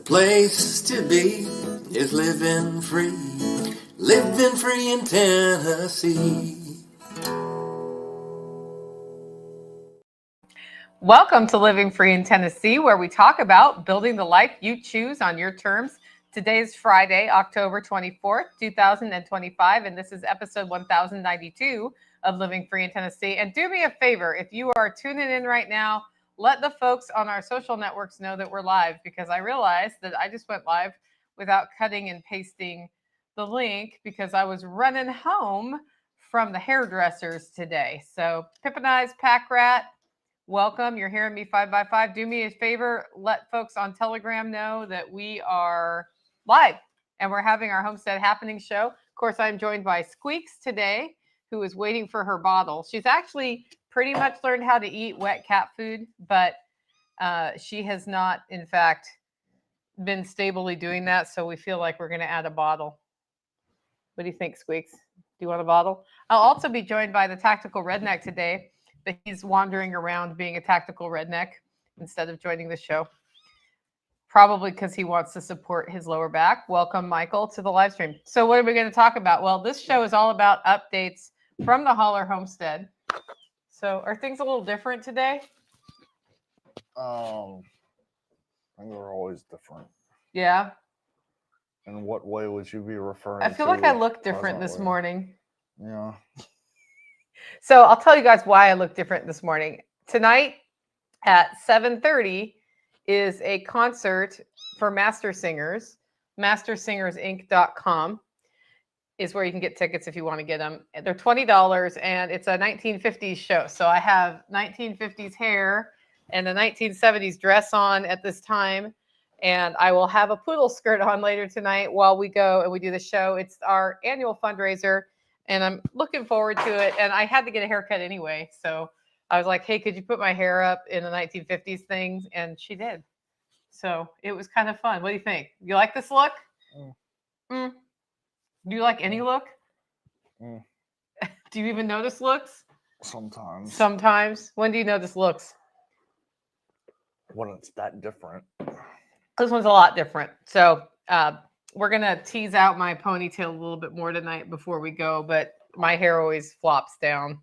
place to be is living free in Tennessee. Welcome to Living Free in Tennessee, where we talk about building the life you choose on your terms. Today is Friday, October 24th, 2025, and this is episode 1092 of Living Free in Tennessee. And do me a favor, if you are tuning in right now, let the folks on our social networks know that we're live, because I realized that I just went live without cutting and pasting the link because I was running home from the hairdressers today. So Pippinized Pack Rat, welcome. You're hearing me 5x5. Do me a favor, let folks on Telegram know that we are live and we're having our Homestead Happening show. Of course, I'm joined by Squeaks today, who is waiting for her bottle. She's actually pretty much learned how to eat wet cat food, but she has not, in fact, been stably doing that. So we feel like we're going to add a bottle. What do you think, Squeaks? Do you want a bottle? I'll also be joined by the Tactical Redneck today, but he's wandering around being a tactical redneck instead of joining the show, probably because he wants to support his lower back. Welcome, Michael, to the live stream. So what are we going to talk about? Well, this show is all about updates from the Holler Homestead. So are things a little different today? I think they're always different. Yeah. In what way would you be referring to? I feel like I look different this morning. Yeah. So I'll tell you guys why I look different this morning. Tonight at 7:30 is a concert for Master Singers. MasterSingersInc.com is where you can get tickets if you want to get them. They're $20 and it's a 1950s show. So I have 1950s hair and a 1970s dress on at this time. And I will have a poodle skirt on later tonight while we go and we do the show. It's our annual fundraiser and I'm looking forward to it. And I had to get a haircut anyway. So I was like, hey, could you put my hair up in the 1950s things? And she did. So it was kind of fun. What do you think? You like this look? Do you like any look? Do you even notice looks? Sometimes. Sometimes. When do you notice looks? When it's that different. This one's a lot different. So we're going to tease out my ponytail a little bit more tonight before we go, but my hair always flops down.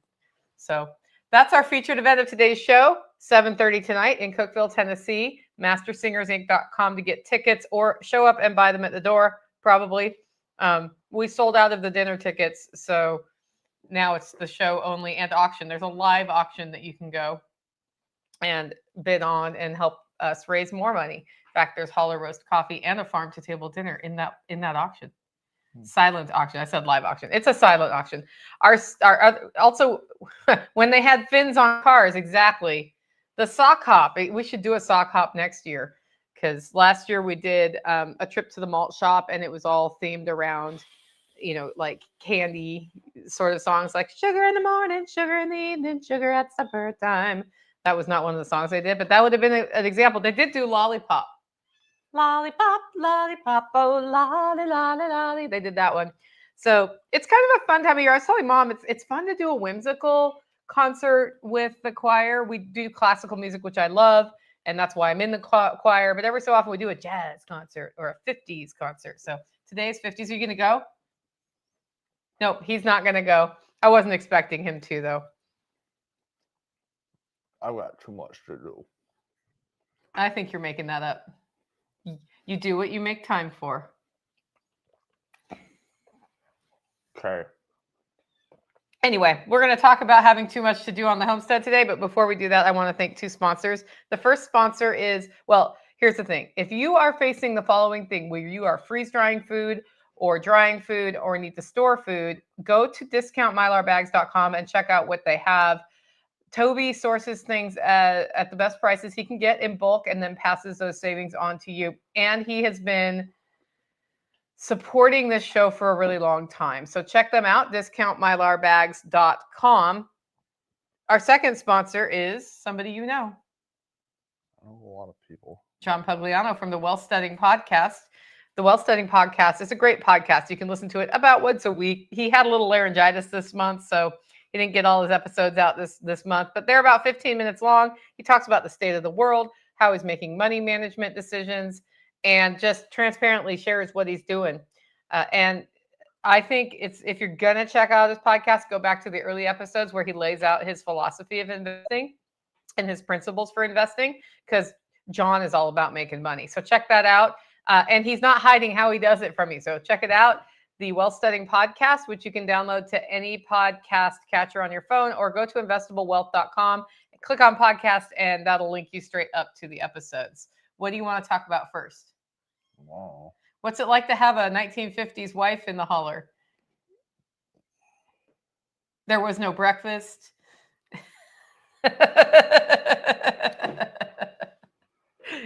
So that's our featured event of today's show, 7:30 tonight in Cookeville, Tennessee. MasterSingersInc.com to get tickets or show up and buy them at the door, probably. We sold out of the dinner tickets, so now it's the show only and auction. There's a live auction that you can go and bid on and help us raise more money. In fact, there's Holler roast coffee and a farm-to-table dinner in that auction. Silent auction. I said live auction. It's a silent auction. Our also, when they had fins on cars, exactly. The sock hop. We should do a sock hop next year because last year we did a trip to the malt shop and it was all themed around, like candy sort of songs like sugar in the morning, sugar in the evening, sugar at supper time. That was not one of the songs they did, but that would have been an example. They did do lollipop. Lollipop, lollipop, oh, lolly, lolly, lolly. They did that one. So it's kind of a fun time of year. I was telling Mom, it's fun to do a whimsical concert with the choir. We do classical music, which I love, and that's why I'm in the choir. But every so often we do a jazz concert or a 50s concert. So today is 50s. Are you going to go? Nope, he's not going to go. I wasn't expecting him to, though. I've got too much to do. I think you're making that up. You do what you make time for. Okay. Anyway, we're going to talk about having too much to do on the homestead today. But before we do that, I want to thank two sponsors. The first sponsor is, well, here's the thing. If you are facing the following thing, where you are freeze drying food or drying food or need to store food, go to discountmylarbags.com and check out what they have. Toby sources things at the best prices he can get in bulk and then passes those savings on to you. And he has been supporting this show for a really long time. So check them out, discountmylarbags.com. Our second sponsor is somebody you know. I know a lot of people. John Pugliano from the Wealthsteading Podcast. The Wealthsteading Podcast is a great podcast. You can listen to it about once a week. He had a little laryngitis this month, so he didn't get all his episodes out this month, but they're about 15 minutes long. He talks about the state of the world, how he's making money management decisions, and just transparently shares what he's doing. And I think if you're going to check out his podcast, go back to the early episodes where he lays out his philosophy of investing and his principles for investing, because John is all about making money. So check that out. And he's not hiding how he does it from you. So check it out. The Wealth Studying Podcast, which you can download to any podcast catcher on your phone, or go to investablewealth.com, click on podcast, and that'll link you straight up to the episodes. What do you want to talk about first? Wow. What's it like to have a 1950s wife in the holler? There was no breakfast.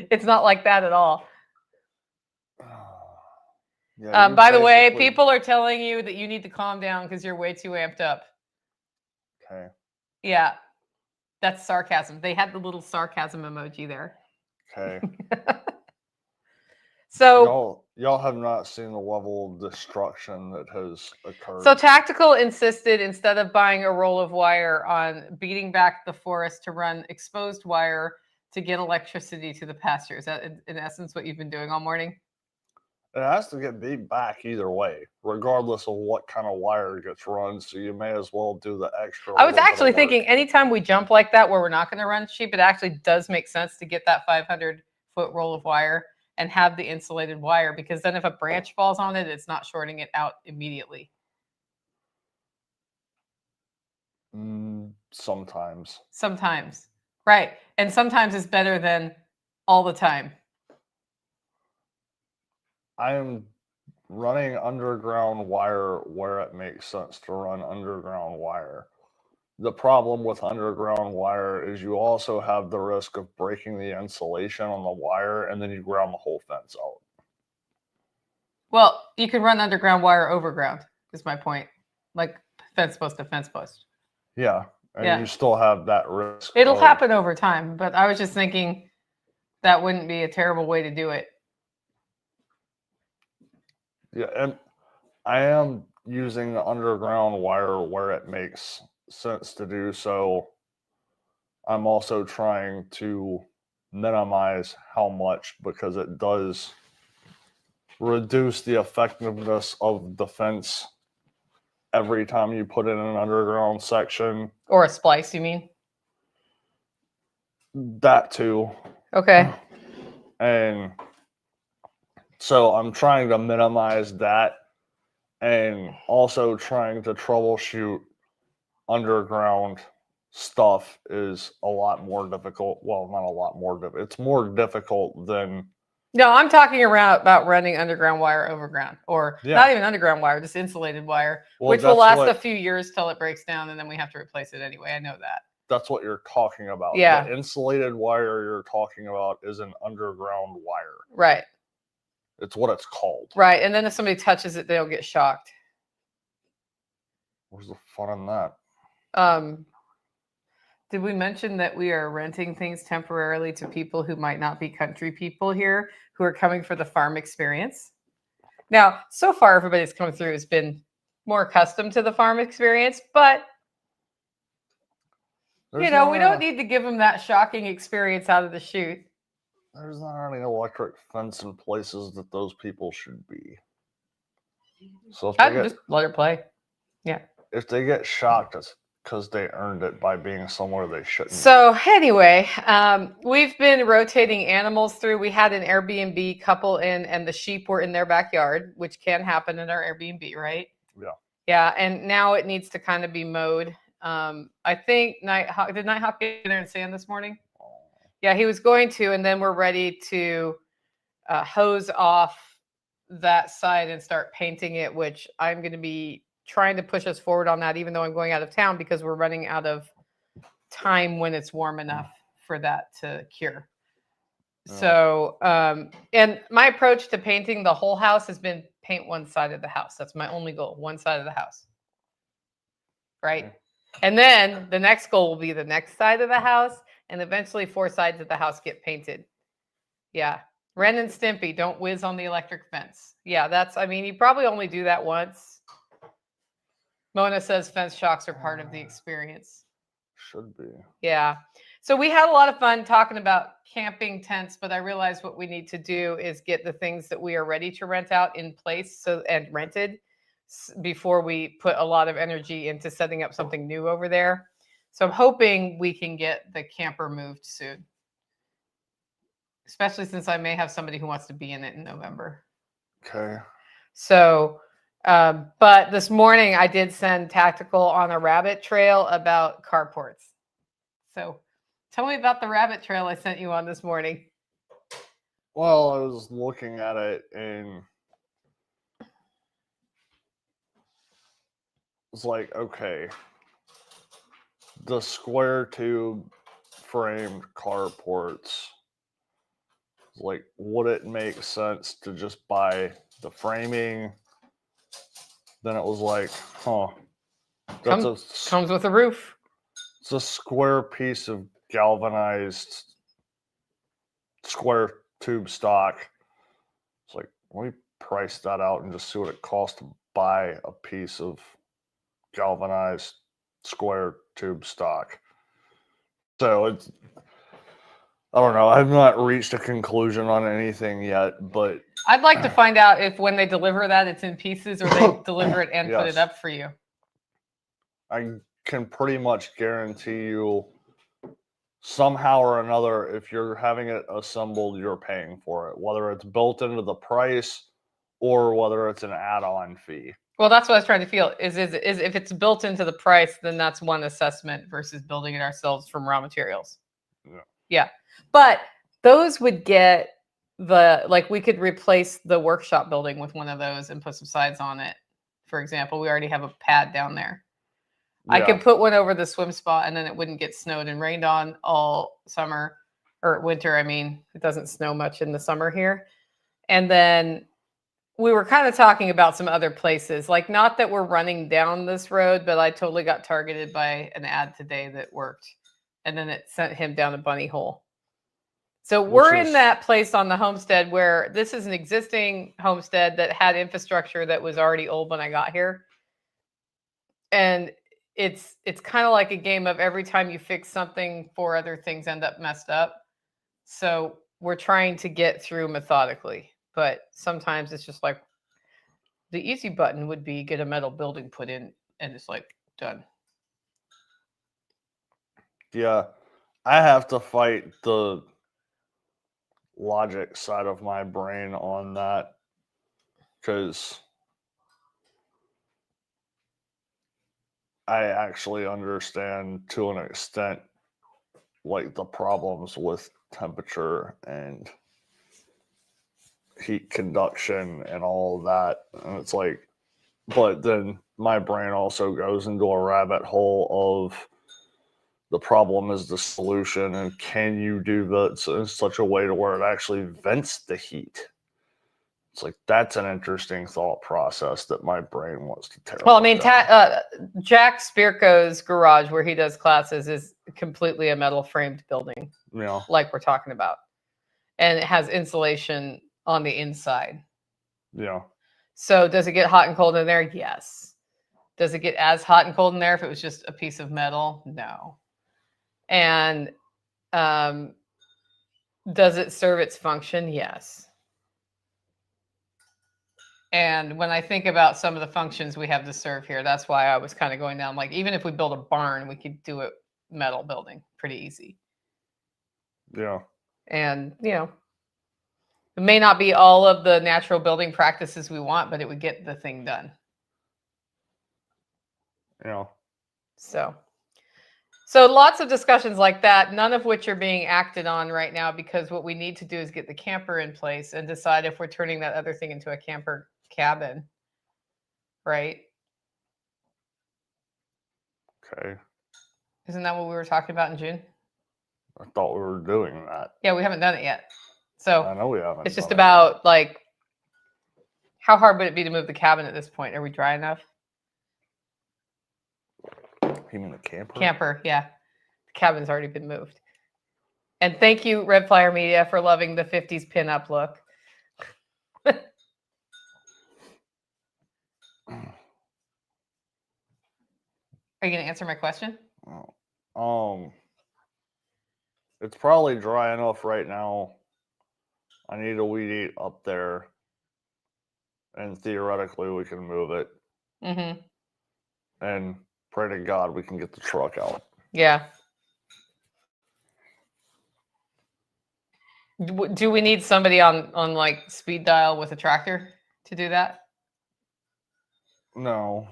It's not like that at all. Yeah, By the way, people are telling you that you need to calm down because you're way too amped up. Okay. Yeah, that's sarcasm. They had the little sarcasm emoji there. Okay. So y'all have not seen the level of destruction that has occurred. So Tactical insisted, instead of buying a roll of wire, on beating back the forest to run exposed wire to get electricity to the pasture. Is that in essence what you've been doing all morning? It has to get beat back either way, regardless of what kind of wire gets run. So you may as well do the extra. I was actually thinking anytime we jump like that where we're not going to run sheep, it actually does make sense to get that 500-foot roll of wire and have the insulated wire, because then if a branch falls on it, it's not shorting it out immediately. Sometimes. Sometimes. Right. And sometimes it's better than all the time. I am running underground wire where it makes sense to run underground wire. The problem with underground wire is you also have the risk of breaking the insulation on the wire, and then you ground the whole fence out. Well, you can run underground wire overground, is my point. Like fence post to fence post. Yeah. And you still have that risk. It'll happen over time, but I was just thinking that wouldn't be a terrible way to do it. Yeah, and I am using the underground wire where it makes sense to do so. I'm also trying to minimize how much, because it does reduce the effectiveness of the fence every time you put in an underground section. Or a splice, you mean? That too. Okay. And so I'm trying to minimize that, and also trying to troubleshoot underground stuff is a lot more difficult. Well, not a lot more difficult. It's more difficult than... No, I'm talking about running underground wire overground, or not even underground wire, just insulated wire, which will last a few years till it breaks down, and then we have to replace it anyway. I know that. That's what you're talking about. Yeah. The insulated wire you're talking about is an underground wire. Right. It's what it's called. Right. And then if somebody touches it, they'll get shocked. Where's the fun in that? Did we mention that we are renting things temporarily to people who might not be country people here, who are coming for the farm experience? Now, so far, everybody that's come through has been more accustomed to the farm experience, but we don't need to give them that shocking experience out of the chute. There's not any electric fence in places that those people should be. So if I'd just let her play. Yeah. If they get shocked, it's because they earned it by being somewhere they shouldn't. So anyway, we've been rotating animals through. We had an Airbnb couple in, and the sheep were in their backyard, which can happen in our Airbnb, right? Yeah. Yeah, and now it needs to kind of be mowed. I think did Nighthawk get in there and sand this morning? Yeah, he was going to, and then we're ready to hose off that side and start painting it, which I'm going to be trying to push us forward on that, even though I'm going out of town, because we're running out of time when it's warm enough for that to cure. So, and my approach to painting the whole house has been paint one side of the house. That's my only goal, one side of the house. Right? And then the next goal will be the next side of the house, and eventually 4 sides of the house get painted. Yeah. Ren and Stimpy, don't whiz on the electric fence. Yeah, you probably only do that once. Mona says fence shocks are part of the experience. Should be. Yeah. So we had a lot of fun talking about camping tents, but I realized what we need to do is get the things that we are ready to rent out in place and rented before we put a lot of energy into setting up something new over there. So I'm hoping we can get the camper moved soon, especially since I may have somebody who wants to be in it in November. Okay. So, but this morning I did send Tactical on a rabbit trail about carports. So tell me about the rabbit trail I sent you on this morning. Well, I was looking at it and it's like, okay, the square tube framed carports, like, would it make sense to just buy the framing? Then it was like, Comes with a roof. It's a square piece of galvanized square tube stock. It's like, let me price that out and just see what it costs to buy a piece of galvanized square tube stock. So it's, I don't know. I've not reached a conclusion on anything yet, but I'd like to find out if when they deliver that, it's in pieces or they deliver it and put it Yes. up for you. I can pretty much guarantee you somehow or another, if you're having it assembled, you're paying for it, whether it's built into the price or whether it's an add-on fee. Well, that's what I was trying to feel is if it's built into the price, then that's one assessment versus building it ourselves from raw materials. Yeah. But those would get we could replace the workshop building with one of those and put some sides on it. For example, we already have a pad down there. I could put one over the swim spot and then it wouldn't get snowed and rained on all summer or winter. I mean, it doesn't snow much in the summer here. And then we were kind of talking about some other places, like not that we're running down this road, but I totally got targeted by an ad today that worked. And then it sent him down a bunny hole. So we're in that place on the homestead where this is an existing homestead that had infrastructure that was already old when I got here. And it's kind of like a game of every time you fix something, 4 other things end up messed up. So we're trying to get through methodically, but sometimes it's just like the easy button would be get a metal building put in and it's like done. Yeah, I have to fight the logic side of my brain on that because I actually understand to an extent like the problems with temperature and heat conduction and all of that. And it's like, but then my brain also goes into a rabbit hole of the problem is the solution, and can you do that in such a way to where it actually vents the heat? It's like, that's an interesting thought process that my brain wants to tear. Well, I mean, Jack Spirko's garage where he does classes is completely a metal framed building, like we're talking about. And it has insulation on the inside. Yeah. So does it get hot and cold in there? Yes. Does it get as hot and cold in there if it was just a piece of metal? No. And does it serve its function? Yes. And when I think about some of the functions we have to serve here, that's why I was kind of going down. Like, even if we build a barn, we could do a metal building pretty easy. Yeah. And, it may not be all of the natural building practices we want, but it would get the thing done. Yeah. So lots of discussions like that, none of which are being acted on right now because what we need to do is get the camper in place and decide if we're turning that other thing into a camper cabin, right? Okay. Isn't that what we were talking about in June? I thought we were doing that. Yeah, we haven't done it yet. So I know we haven't. It's just about like, how hard would it be to move the cabin at this point? Are we dry enough? You mean the camper? Camper, yeah. The cabin's already been moved. And thank you, Red Flyer Media, for loving the 50s pinup look. Are you going to answer my question? It's probably dry enough right now. I need a weed eat up there, and theoretically we can move it. Mm-hmm. And pray to God we can get the truck out. Yeah. Do we need somebody on like speed dial with a tractor to do that? No.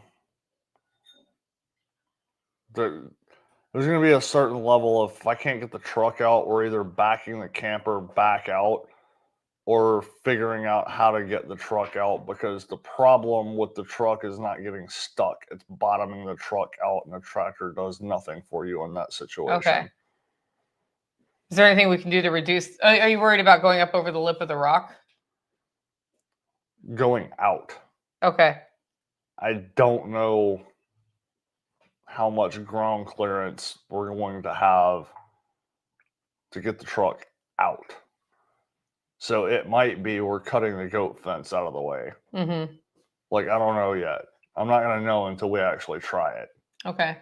There's going to be a certain level of, if I can't get the truck out, we're either backing the camper back out or figuring out how to get the truck out, because the problem with the truck is not getting stuck. It's bottoming the truck out, and the tractor does nothing for you in that situation. Okay. Is there anything we can do to reduce? Are you worried about going up over the lip of the rock? Going out. Okay. I don't know how much ground clearance we're going to have to get the truck out. So it might be we're cutting the goat fence out of the way. Mm-hmm. Like, I don't know yet. I'm not going to know until we actually try it. Okay.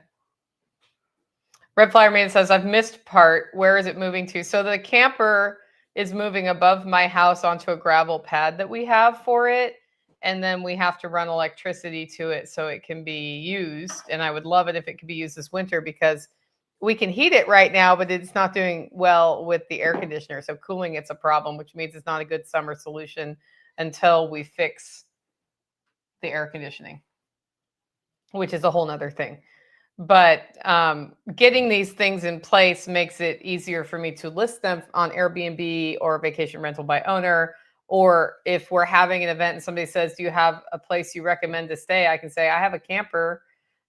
Red Flyer Man says, I've missed part. Where is it moving to? So the camper is moving above my house onto a gravel pad that we have for it. And then we have to run electricity to it so it can be used. And I would love it if it could be used this winter, because we can heat it right now, but it's not doing well with the air conditioner. So cooling it's a problem, which means it's not a good summer solution until we fix the air conditioning, which is a whole nother thing. But getting these things in place makes it easier for me to list them on Airbnb or vacation rental by owner. Or if we're having an event and somebody says, do you have a place you recommend to stay? I can say, I have a camper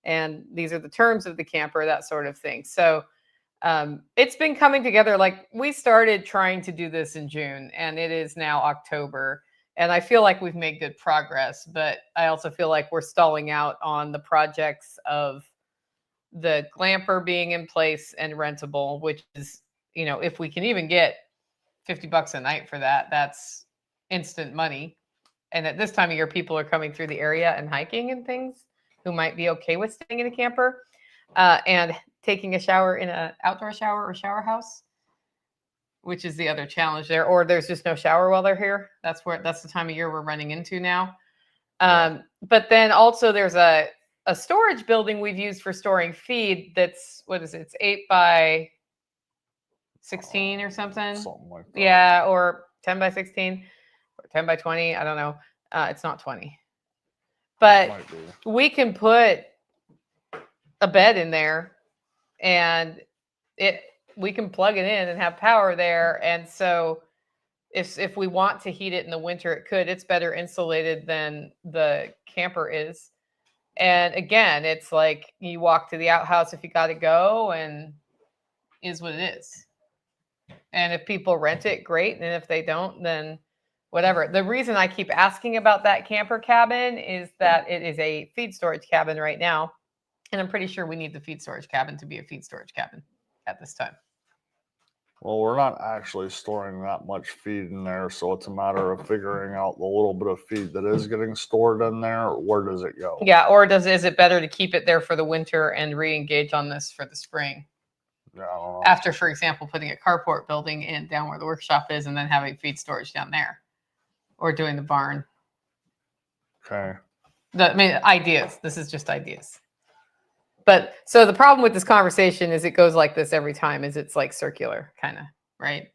and these are the terms of the camper, that sort of thing. So it's been coming together. Like, we started trying to do this in June and it is now October. And I feel like we've made good progress, but I also feel like we're stalling out on the projects of the glamper being in place and rentable, which is, if we can even get $50 a night for that, that's instant money. And at this time of year, people are coming through the area and hiking and things who might be okay with staying in a camper and taking a shower in an outdoor shower or shower house, which is the other challenge there. Or there's just no shower while they're here. That's the time of year we're running into now. But then also there's a storage building we've used for storing feed. That's, what is it? It's 8 by 16 or something. Something like that. Yeah, or 10 by 16 or 10 by 20. I don't know. It's not 20. But we can put a bed in there and we can plug it in and have power there. And so if we want to heat it in the winter, it could. It's better insulated than the camper is. And again, it's like you walk to the outhouse if you got to go, and is what it is. And if people rent it, great. And if they don't, then whatever. The reason I keep asking about that camper cabin is that it is a feed storage cabin right now. And I'm pretty sure we need the feed storage cabin to be a feed storage cabin at this time. Well, we're not actually storing that much feed in there, so it's a matter of figuring out the little bit of feed that is getting stored in there. Where does it go? Yeah, or is it better to keep it there for the winter and re-engage on this for the spring? Yeah, I don't know. After, for example, putting a carport building in down where the workshop is and then having feed storage down there, or doing the barn. Okay. Ideas. This is just ideas. But so the problem with this conversation is it goes like this every time, is it's like circular kind of, right?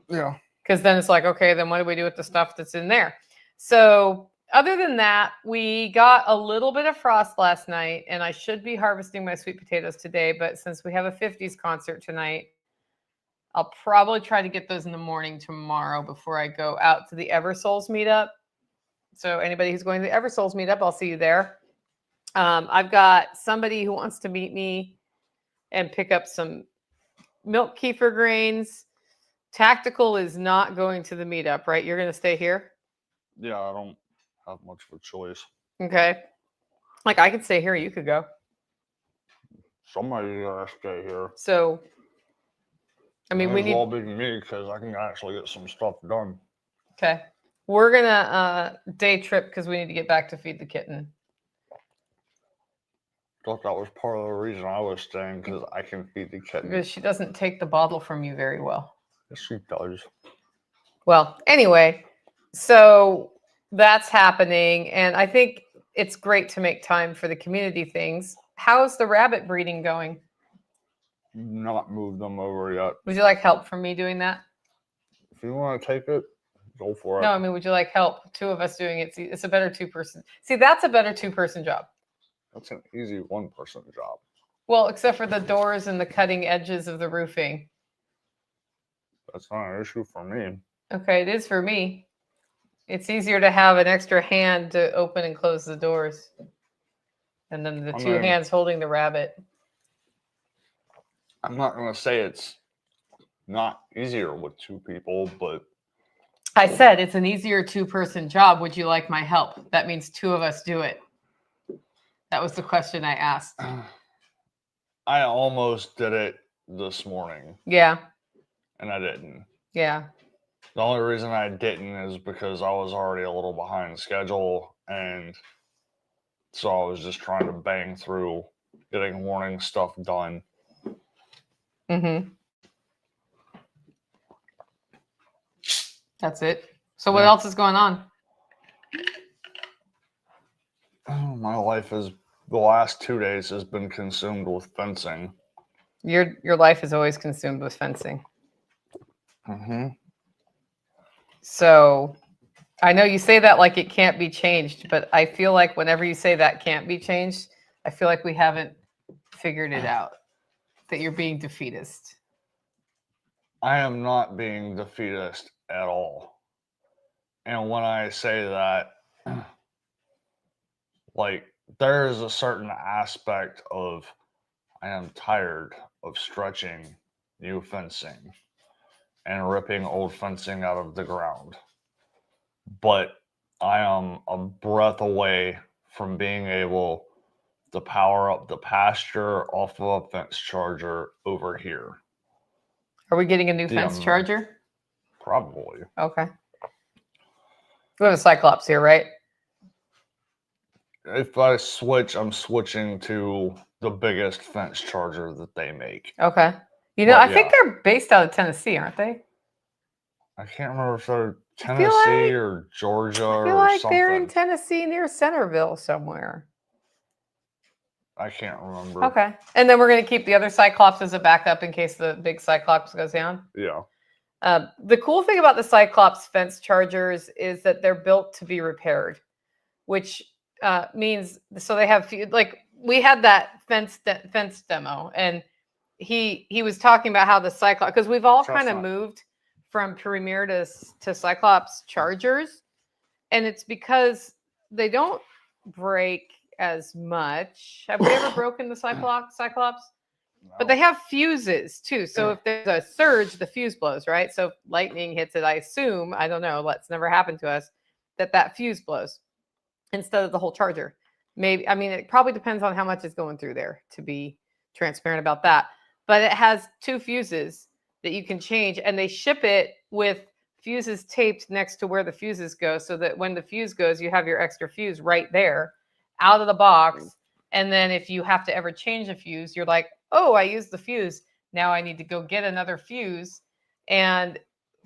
Yeah. Because then it's like, okay, then what do we do with the stuff that's in there? So other than that, we got a little bit of frost last night, and I should be harvesting my sweet potatoes today. But since we have a 50s concert tonight, I'll probably try to get those in the morning tomorrow before I go out to the Eversouls meetup. So anybody who's going to the Eversouls meetup, I'll see you there. I've got somebody who wants to meet me and pick up some milk kefir grains. Tactical is not going to the meetup, right? You're going to stay here? Yeah, I don't have much of a choice. Okay. Like, I could stay here. You could go. Somebody gotta stay here. So, I mean, we need... all be me, because I can actually get some stuff done. Okay. We're going to day trip because we need to get back to feed the kitten. thought that was part of the reason I was staying, because I can feed the kitten. Because she doesn't take the bottle from you very well. Yes, she does. Well, anyway, so that's happening. And I think it's great to make time for the community things. How's the rabbit breeding going? Not moved them over yet. Would you like help from me doing that? If you want to take it, go for it. No, I mean, would you like help? Two of us doing it. See, it's a better two-person. See, that's a better two-person job. That's an easy one-person job. Well, except for the doors and the cutting edges of the roofing. That's not an issue for me. Okay, it is for me. It's easier to have an extra hand to open and close the doors. And then the two hands holding the rabbit. I'm not going to say it's not easier with two people, but... I said it's an easier two-person job. Would you like my help? That means two of us do it. That was the question I asked. I almost did it this morning. Yeah. And I didn't. Yeah. The only reason I didn't is because I was already a little behind schedule, and so I was just trying to bang through getting morning stuff done. Mm-hmm. That's it. So what else is going on? Oh, my life is, the last 2 days has been consumed with fencing. Your life is always consumed with fencing. Mm-hmm. So I know you say that like it can't be changed, but I feel like whenever you say that can't be changed, I feel like we haven't figured it out, that you're being defeatist. I am not being defeatist at all. And when I say that, like, there is a certain aspect of, I am tired of stretching new fencing and ripping old fencing out of the ground. But I am a breath away from being able to power up the pasture off of a fence charger over here. Are we getting a new fence charger? Probably. Okay. We have a Cyclops here, right? If I switch, I'm switching to the biggest fence charger that they make. Okay. You know, I think they're based out of Tennessee, aren't they? I can't remember if they're Tennessee or Georgia or something. I feel like they're in Tennessee near Centerville somewhere. I can't remember. Okay. And then we're going to keep the other Cyclops as a backup in case the big Cyclops goes down? Yeah. The cool thing about the Cyclops fence chargers is that they're built to be repaired, which means, so they have, like, we had that fence demo, and he was talking about how the Cyclops, because we've all kind of moved from Premier to Cyclops chargers, and it's because they don't break as much. Have we ever broken the Cyclops? No. But they have fuses too. So if there's a surge, the fuse blows, right? So if lightning hits it, I assume, I don't know, that's never happened to us, that fuse blows instead of the whole charger. Maybe, I mean, it probably depends on how much is going through there, to be transparent about that. But it has two fuses that you can change, and they ship it with fuses taped next to where the fuses go, so that when the fuse goes, you have your extra fuse right there out of the box. And then if you have to ever change a fuse, you're like, oh, I used the fuse. Now I need to go get another fuse. And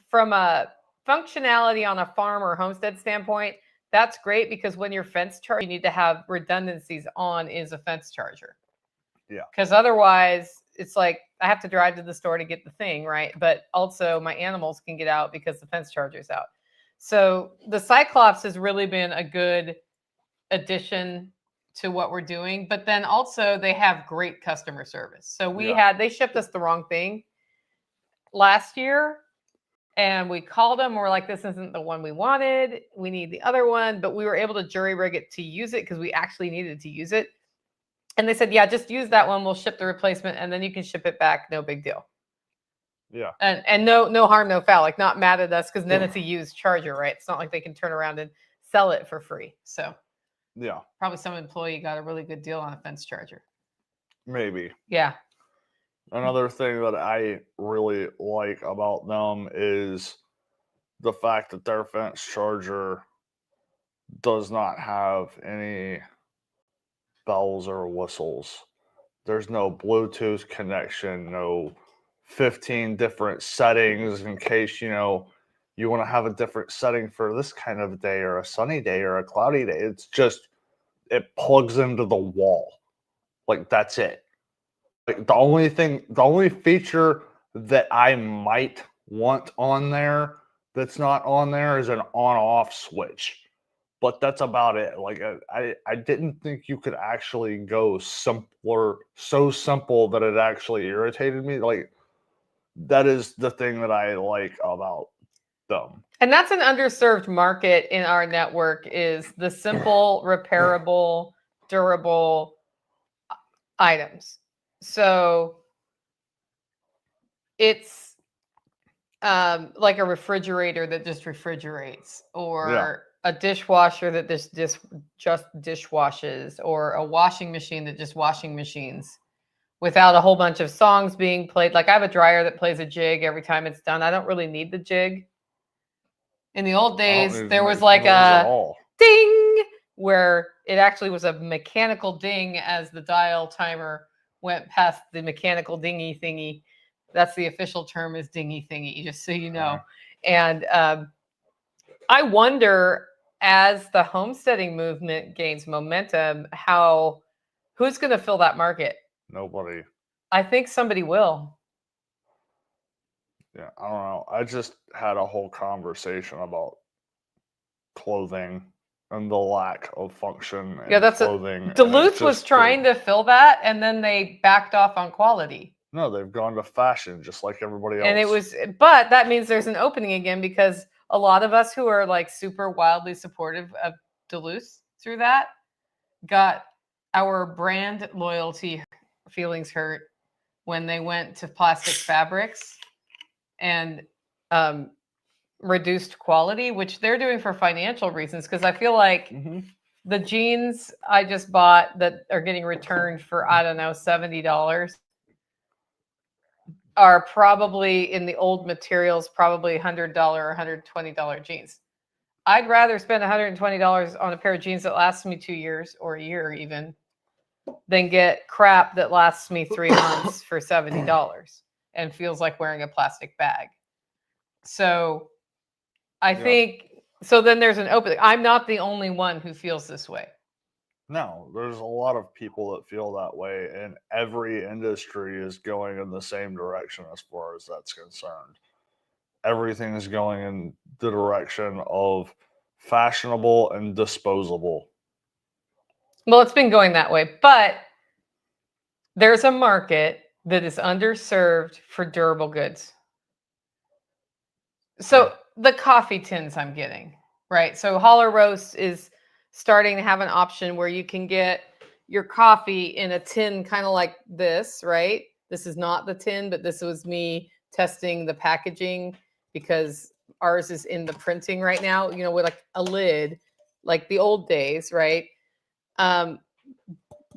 from a functionality on a farm or homestead standpoint, that's great, because when you're fence charger, you need to have redundancies on is a fence charger. Yeah. Because otherwise, it's like I have to drive to the store to get the thing, right? But also my animals can get out because the fence charger's out. So the Cyclops has really been a good addition to what we're doing. But then also they have great customer service. So they shipped us the wrong thing last year, and we called them. We're like, this isn't the one we wanted. We need the other one. But we were able to jury rig it to use it because we actually needed to use it. And they said, yeah, just use that one. We'll ship the replacement, and then you can ship it back. No big deal. Yeah. And no harm, no foul. Like, not mad at us, because then it's a used charger, right? It's not like they can turn around and sell it for free. So yeah, probably some employee got a really good deal on a fence charger. Maybe. Yeah. Another thing that I really like about them is the fact that their fence charger does not have any bells or whistles. There's no Bluetooth connection, no 15 different settings in case, you know, you want to have a different setting for this kind of day or a sunny day or a cloudy day. It's just, it plugs into the wall. Like, that's it. Like, the only feature that I might want on there that's not on there is an on-off switch. But that's about it. Like, I didn't think you could actually go simpler, so simple that it actually irritated me. Like, that is the thing that I like about them. And that's an underserved market in our network, is the simple, repairable, durable items. So it's like a refrigerator that just refrigerates, or a dishwasher that just dishwashes, or a washing machine that just washing machines, without a whole bunch of songs being played. Like, I have a dryer that plays a jig every time it's done. I don't really need the jig. In the old days, there was like a ding, where it actually was a mechanical ding as the dial timer went past the mechanical dingy thingy. That's the official term, is dingy thingy, just so you know. And I wonder, as the homesteading movement gains momentum, who's going to fill that market? Nobody. I think somebody will. Yeah, I don't know. I just had a whole conversation about clothing and the lack of function in clothing. Duluth was trying to fill that, and then they backed off on quality. No, they've gone to fashion just like everybody else. And but that means there's an opening again, because a lot of us who are like super wildly supportive of Duluth through that got our brand loyalty feelings hurt when they went to plastic fabrics and reduced quality, which they're doing for financial reasons. Because I feel like the jeans I just bought that are getting returned for, I don't know, $70 are probably, in the old materials, probably $100 or $120 jeans. I'd rather spend $120 on a pair of jeans that lasts me 2 years or a year even, than get crap that lasts me 3 months for $70 and feels like wearing a plastic bag. So I think, so then there's an opening. I'm not the only one who feels this way. No, there's a lot of people that feel that way, and every industry is going in the same direction as far as that's concerned. Everything is going in the direction of fashionable and disposable. Well, it's been going that way, but there's a market that is underserved for durable goods. So the coffee tins I'm getting, right? So Holler Roast is starting to have an option where you can get your coffee in a tin, kind of like this, right? This is not the tin, but this was me testing the packaging, because ours is in the printing right now, you know, with like a lid, like the old days, right?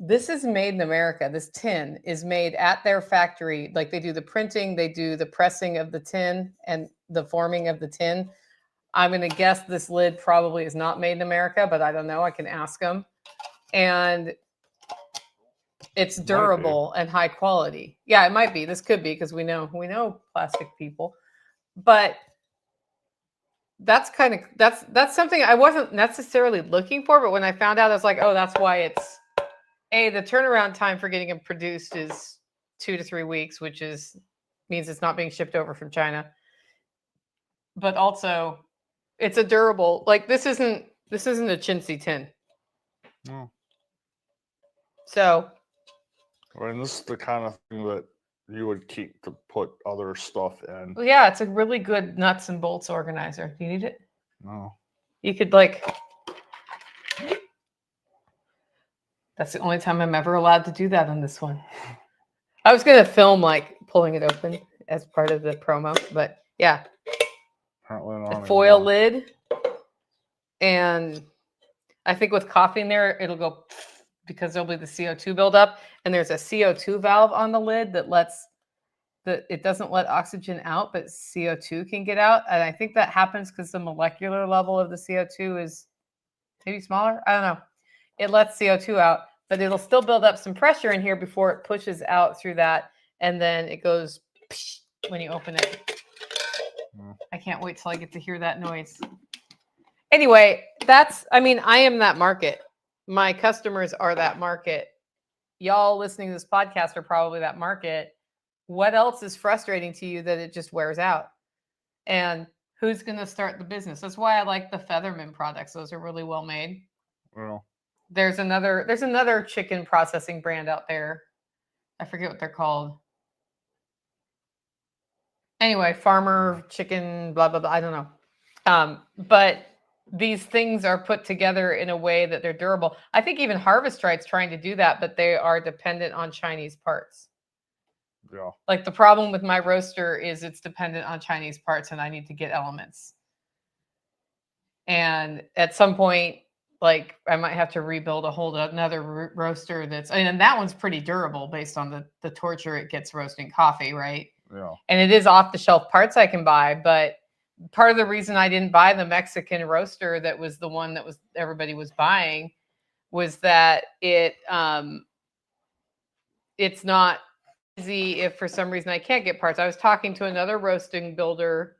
This is made in America. This tin is made at their factory. Like, they do the printing, they do the pressing of the tin and the forming of the tin. I'm going to guess this lid probably is not made in America, but I don't know. I can ask them. And it's durable and high quality. Yeah, it might be. This could be, because we know plastic people. But that's that's something I wasn't necessarily looking for, but when I found out, I was like, oh, that's why it's the turnaround time for getting it produced is 2 to 3 weeks, which means it's not being shipped over from China. But also, it's a durable, like, this isn't a chintzy tin. No. So, I mean, this is the kind of thing that you would keep to put other stuff in. well, yeah, it's a really good nuts and bolts organizer. Do you need it? No. You could, like, that's the only time I'm ever allowed to do that on this one. I was going to film, like, pulling it open as part of the promo, but yeah. Apparently not. The foil lid. And I think with coffee in there, it'll go, because there'll be the CO2 buildup. And there's a CO2 valve on the lid that it doesn't let oxygen out, but CO2 can get out. And I think that happens because the molecular level of the CO2 is maybe smaller. I don't know. It lets CO2 out but it'll still build up some pressure in here before it pushes out through that. And then it goes when you open it. I can't wait till I get to hear that noise. Anyway, I am that market. My customers are that market. Y'all listening to this podcast are probably that market. What else is frustrating to you that it just wears out? And who's going to start the business? That's why I like the Featherman products. Those are really well made. Well, There's another chicken processing brand out there. I forget what they're called. Anyway, farmer chicken, blah, blah, blah. I don't know. But these things are put together in a way that they're durable. I think even Harvest Right's trying to do that, but they are dependent on Chinese parts. yeah. Like the problem with my roaster is it's dependent on Chinese parts and I need to get elements. And at some point, like I might have to rebuild another roaster and that one's pretty durable based on the torture it gets roasting coffee, right? Yeah. And it is off the shelf parts I can buy, but part of the reason I didn't buy the Mexican roaster that was the one that everybody was buying was that it's not easy if for some reason I can't get parts. I was talking to another roasting builder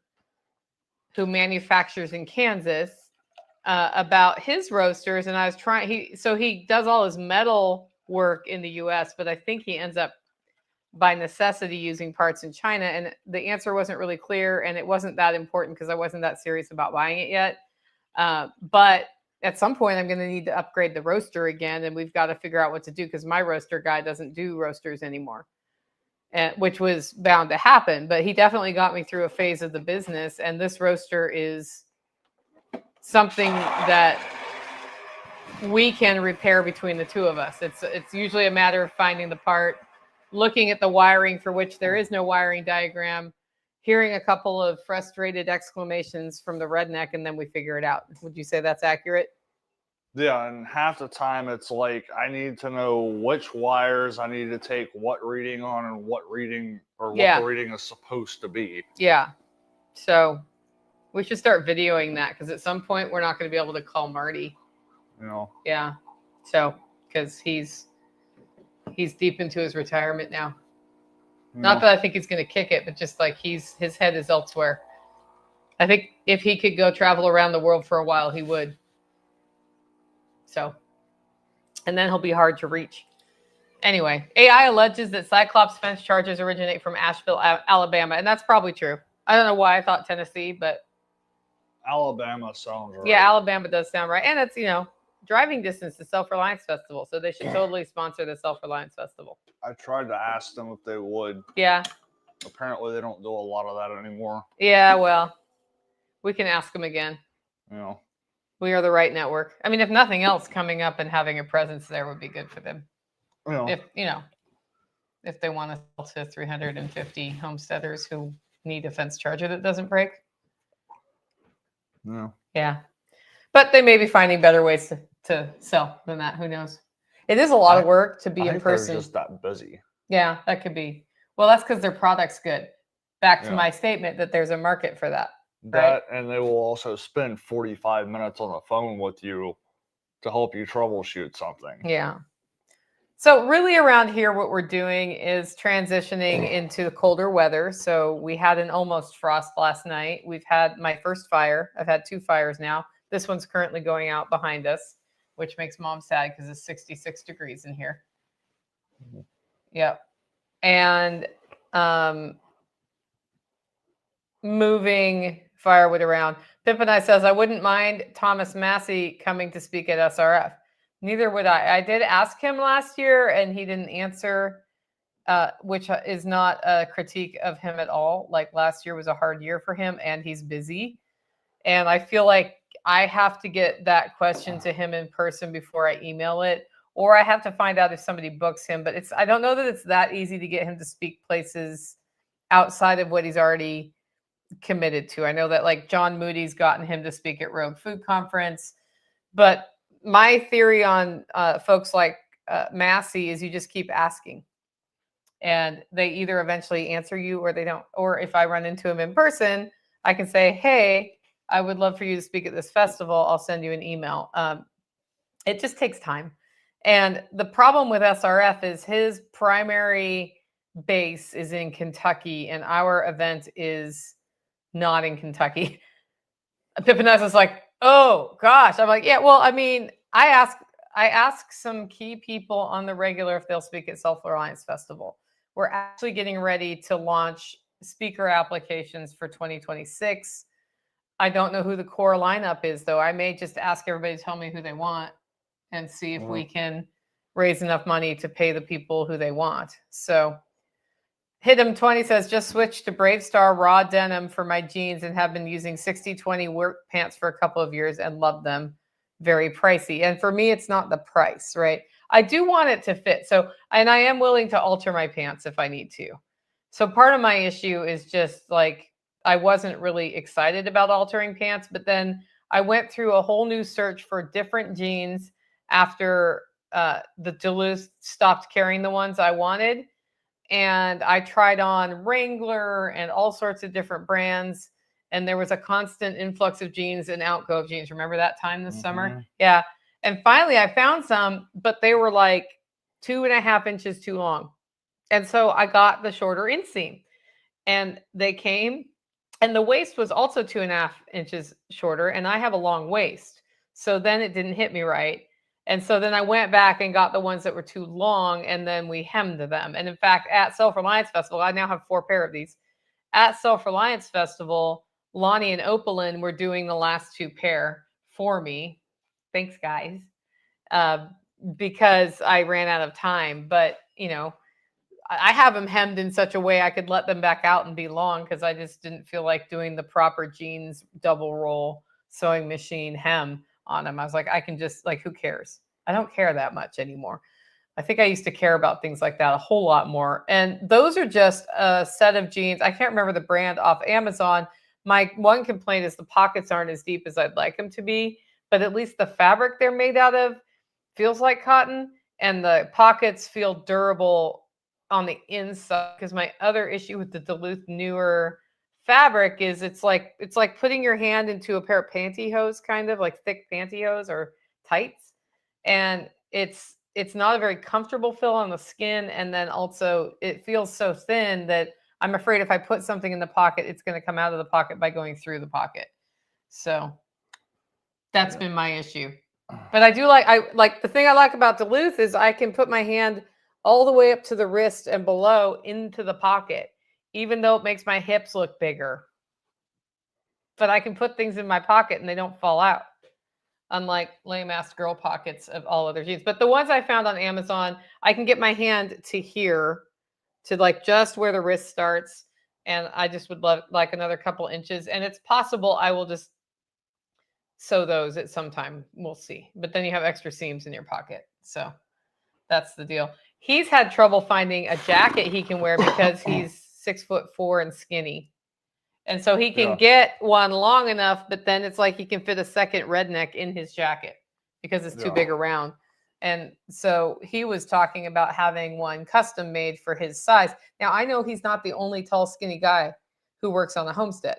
who manufactures in Kansas about his roasters, and I was trying. He does all his metal work in the U.S., but I think he ends up by necessity using parts in China, and the answer wasn't really clear, and it wasn't that important because I wasn't that serious about buying it yet. But at some point, I'm going to need to upgrade the roaster again, and we've got to figure out what to do because my roaster guy doesn't do roasters anymore, which was bound to happen. But he definitely got me through a phase of the business, and this roaster is something that we can repair between the two of us. It's usually a matter of finding the part, looking at the wiring for which there is no wiring diagram, hearing a couple of frustrated exclamations from the redneck, and then we figure it out. Would you say that's accurate? Yeah, and half the time it's like I need to know which wires I need to take what reading on and what reading or what the reading is supposed to be. Yeah. So we should start videoing that because at some point we're not going to be able to call Marty. You know. Yeah. So because he's deep into his retirement now. Not that I think he's going to kick it, but just like his head is elsewhere. I think if he could go travel around the world for a while, he would. So, and then he'll be hard to reach. Anyway, AI alleges that Cyclops fence charges originate from Asheville, Alabama, and that's probably true. I don't know why I thought Tennessee, but Alabama sounds right. Yeah, Alabama does sound right. And it's, driving distance to Self-Reliance Festival. So they should totally sponsor the Self-Reliance Festival. I tried to ask them if they would. Yeah. Apparently they don't do a lot of that anymore. Yeah, well, we can ask them again. We are the right network. I mean, if nothing else, coming up and having a presence there would be good for them. If they want to sell to 350 homesteaders who need a fence charger that doesn't break. No. Yeah. But they may be finding better ways to sell than that. Who knows? It is a lot of work to be in person. They're just that busy. Yeah, that could be. Well, that's because their product's good. Back to my statement that there's a market for that. That, right? And they will also spend 45 minutes on the phone with you to help you troubleshoot something. Yeah. So really around here, what we're doing is transitioning into the colder weather. So we had an almost frost last night. We've had my first fire. I've had 2 fires now. This one's currently going out behind us, which makes Mom sad because it's 66 degrees in here. Yep. And moving firewood around. Pimpinai says, I wouldn't mind Thomas Massey coming to speak at SRF. Neither would I. I did ask him last year and he didn't answer, which is not a critique of him at all. Like last year was a hard year for him and he's busy. And I feel like I have to get that question to him in person before I email it, or I have to find out if somebody books him. But I don't know that it's that easy to get him to speak places outside of what he's already committed to. I know that like John Moody's gotten him to speak at Rogue Food Conference, but my theory on folks like Massey is you just keep asking and they either eventually answer you or they don't. Or if I run into him in person, I can say, hey, I would love for you to speak at this festival. I'll send you an email. It just takes time. And the problem with SRF is his primary base is in Kentucky, and our event is not in Kentucky. Pippiness is like, oh gosh. I'm like, yeah, well, I mean, I ask some key people on the regular if they'll speak at Self-Reliance Festival. We're actually getting ready to launch speaker applications for 2026. I don't know who the core lineup is, though. I may just ask everybody to tell me who they want and see if we can raise enough money to pay the people who they want. So Hit Him 20 says, just switched to Brave Star raw denim for my jeans and have been using 60/20 work pants for a couple of years and love them. Very pricey. And for me, it's not the price, right? I do want it to fit. So, and I am willing to alter my pants if I need to. So part of my issue is just like, I wasn't really excited about altering pants, but then I went through a whole new search for different jeans after the Duluth stopped carrying the ones I wanted. And I tried on Wrangler and all sorts of different brands. And there was a constant influx of jeans and outgo of jeans. Remember that time this summer? Yeah. And finally I found some, but they were like 2.5 inches too long. And so I got the shorter inseam. And they came, and the waist was also 2.5 inches shorter. And I have a long waist. So then it didn't hit me right. And so then I went back and got the ones that were too long, and then we hemmed them. And in fact, at Self-Reliance Festival, I now have 4 pair of these. At Self-Reliance Festival, Lonnie and Opalyn were doing the last 2 pair for me. Thanks, guys. Because I ran out of time. But, you know, I have them hemmed in such a way I could let them back out and be long, because I just didn't feel like doing the proper jeans double roll sewing machine hem on them. I was like, I can just, like, who cares? I don't care that much anymore. I think I used to care about things like that a whole lot more. And those are just a set of jeans. I can't remember the brand off Amazon. My one complaint is the pockets aren't as deep as I'd like them to be, but at least the fabric they're made out of feels like cotton, and the pockets feel durable on the inside. Because my other issue with the Duluth newer fabric is it's like putting your hand into a pair of pantyhose, kind of like thick pantyhose or tights, and it's not a very comfortable feel on the skin. And then also it feels so thin that I'm afraid if I put something in the pocket, it's going to come out of the pocket by going through the pocket. So that's been my issue. But I do like the thing I like about Duluth is I can put my hand all the way up to the wrist and below into the pocket, even though it makes my hips look bigger. But I can put things in my pocket and they don't fall out, unlike lame-ass girl pockets of all other jeans. But the ones I found on Amazon, I can get my hand to here, to like just where the wrist starts. And I just would love like another couple inches. And it's possible I will just sew those at some time. We'll see. But then you have extra seams in your pocket. So that's the deal. He's had trouble finding a jacket he can wear because he's 6'4" and skinny. And so he can get one long enough, but then it's like he can fit a second redneck in his jacket because it's too big around. And so he was talking about having one custom made for his size. Now, I know he's not the only tall, skinny guy who works on the homestead.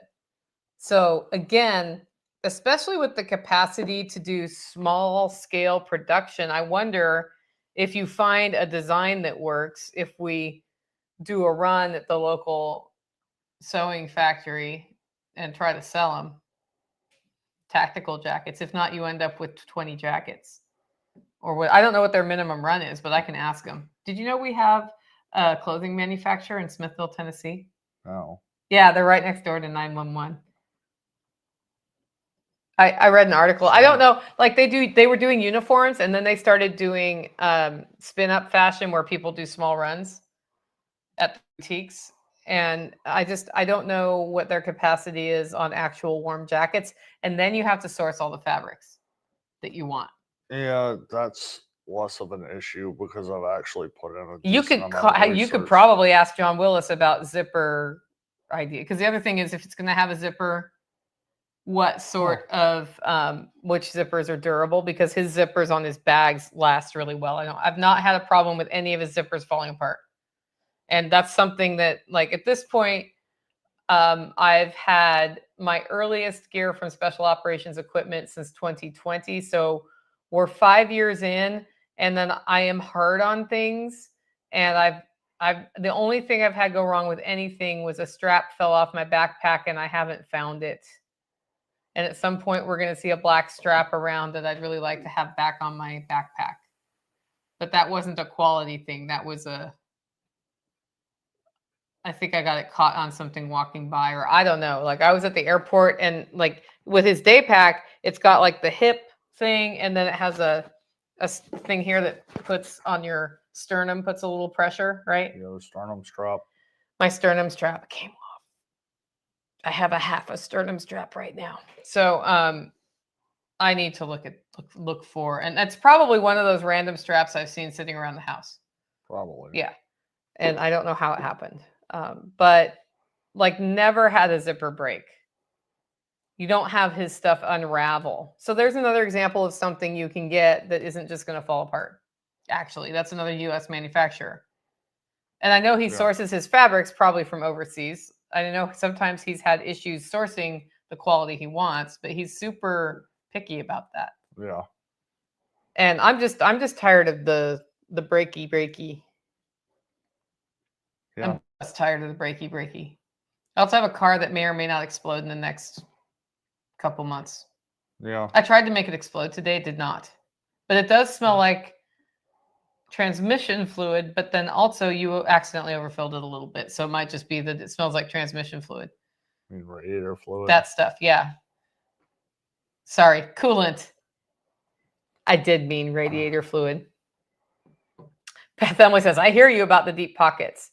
So again, especially with the capacity to do small scale production, I wonder if you find a design that works, if we do a run at the local sewing factory and try to sell them. Tactical jackets. If not, you end up with 20 jackets. Or what? I don't know what their minimum run is, but I can ask them. Did you know we have a clothing manufacturer in Smithville, Tennessee? Oh. Yeah, they're right next door to 911. I read an article. I don't know, like they were doing uniforms, and then they started doing spin up fashion where people do small runs at the boutiques. And I don't know what their capacity is on actual warm jackets. And then you have to source all the fabrics that you want. Yeah, that's less of an issue because I've actually put in a you could probably ask John Willis about zipper idea, because the other thing is if it's going to have a zipper, what sort of which zippers are durable, because his zippers on his bags last really well. I've not had a problem with any of his zippers falling apart. And that's something that, like, at this point, I've had my earliest gear from Special Operations Equipment since 2020. So we're 5 years in, And then I am hard on things. And the only thing I've had go wrong with anything was a strap fell off my backpack and I haven't found it. And at some point we're going to see a black strap around that I'd really like to have back on my backpack. But that wasn't a quality thing. That was I think I got it caught on something walking by, or I don't know. Like I was at the airport and like with his day pack, it's got like the hip thing. And then it has a thing here that puts on your sternum, puts a little pressure, right? The sternum strap. My sternum strap came off. I have a half a sternum strap right now. So I need to look for, and that's probably one of those random straps I've seen sitting around the house. Probably. Yeah. And I don't know how it happened. But like never had a zipper break. You don't have his stuff unravel. So there's another example of something you can get that isn't just going to fall apart. Actually, that's another US manufacturer. And I know he sources his fabrics probably from overseas. I know sometimes he's had issues sourcing the quality he wants, but he's super picky about that. Yeah. And I'm just tired of the breaky. Yeah. I'm just tired of the breaky. I also have a car that may or may not explode in the next couple months. Yeah. I tried to make it explode today, it did not. But it does smell like transmission fluid, but then also you accidentally overfilled it a little bit. So it might just be that it smells like transmission fluid. I mean, radiator fluid. That stuff, yeah. Sorry, coolant. I did mean radiator fluid. Beth Emily says, I hear you about the deep pockets.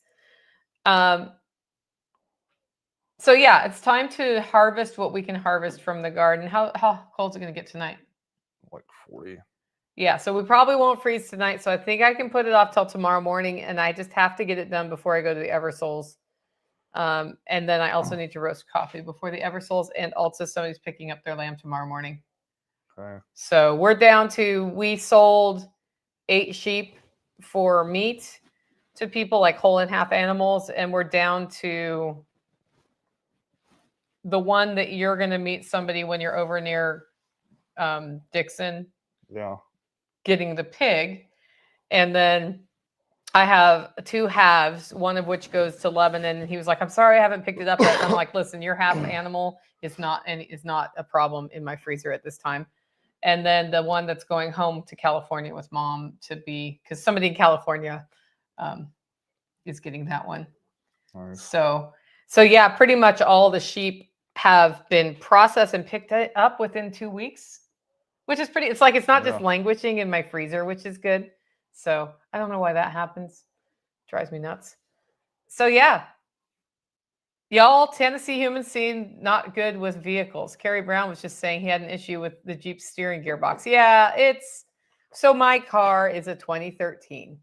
So yeah, it's time to harvest what we can harvest from the garden. How cold is it going to get tonight? Like 40. Yeah, so we probably won't freeze tonight. So I think I can put it off till tomorrow morning, and I just have to get it done before I go to the Eversoles. And then I also need to roast coffee before the Eversoles, and also somebody's picking up their lamb tomorrow morning. Okay. So we're down to, we sold 8 sheep for meat to people, like whole and half animals, and we're down to the one that you're going to meet somebody when you're over near Dixon. Yeah. Getting the pig. And then I have 2 halves, one of which goes to Lebanon. And he was like, I'm sorry, I haven't picked it up yet. I'm like, listen, your half animal is not a problem in my freezer at this time. And then the one that's going home to California with mom because somebody in California is getting that one. Nice. So yeah, pretty much all the sheep have been processed and picked up within 2 weeks, which is pretty, it's like, it's not just languishing in my freezer, which is good. So I don't know why that happens. Drives me nuts. So yeah, y'all, Tennessee human scene, not good with vehicles. Kerry Brown was just saying he had an issue with the Jeep steering gearbox. Yeah, so my car is a 2013.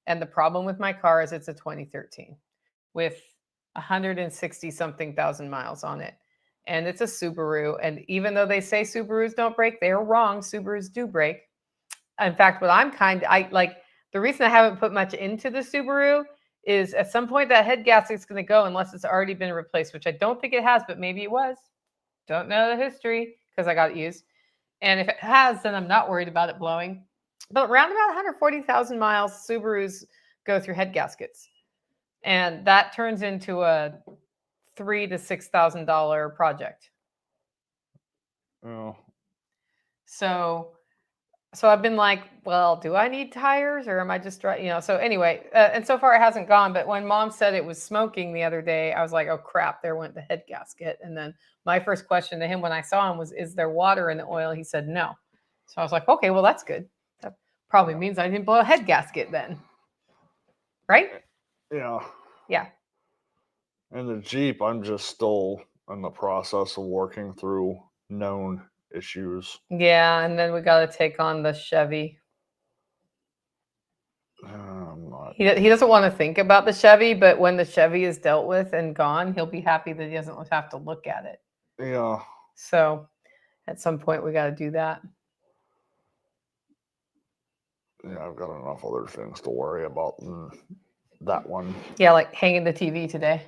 And the problem with my car is it's a 2013 with 160 something thousand miles on it. And it's a Subaru. And even though they say Subarus don't break, they're wrong. Subarus do break. In fact, the reason I haven't put much into the Subaru is at some point that head gasket's going to go unless it's already been replaced, which I don't think it has, but maybe it was. Don't know the history because I got it used. And if it has, then I'm not worried about it blowing. But around about 140,000 miles, Subarus go through head gaskets. And that turns into a $3,000 to $6,000 project. Oh. So I've been like, well, do I need tires or am I just driving? So anyway, and so far it hasn't gone. But when mom said it was smoking the other day, I was like, oh crap, there went the head gasket. And then my first question to him when I saw him was, is there water in the oil? He said no. So I was like, okay, well, that's good. That probably means I didn't blow a head gasket then. Right? Yeah. Yeah. And the Jeep, I'm just still in the process of working through known issues. Yeah, and then we got to take on the Chevy. He doesn't want to think about the Chevy, but when the Chevy is dealt with and gone, he'll be happy that he doesn't have to look at it. Yeah. So at some point, we got to do that. Yeah, I've got enough other things to worry about than that one. Yeah, like hanging the TV today.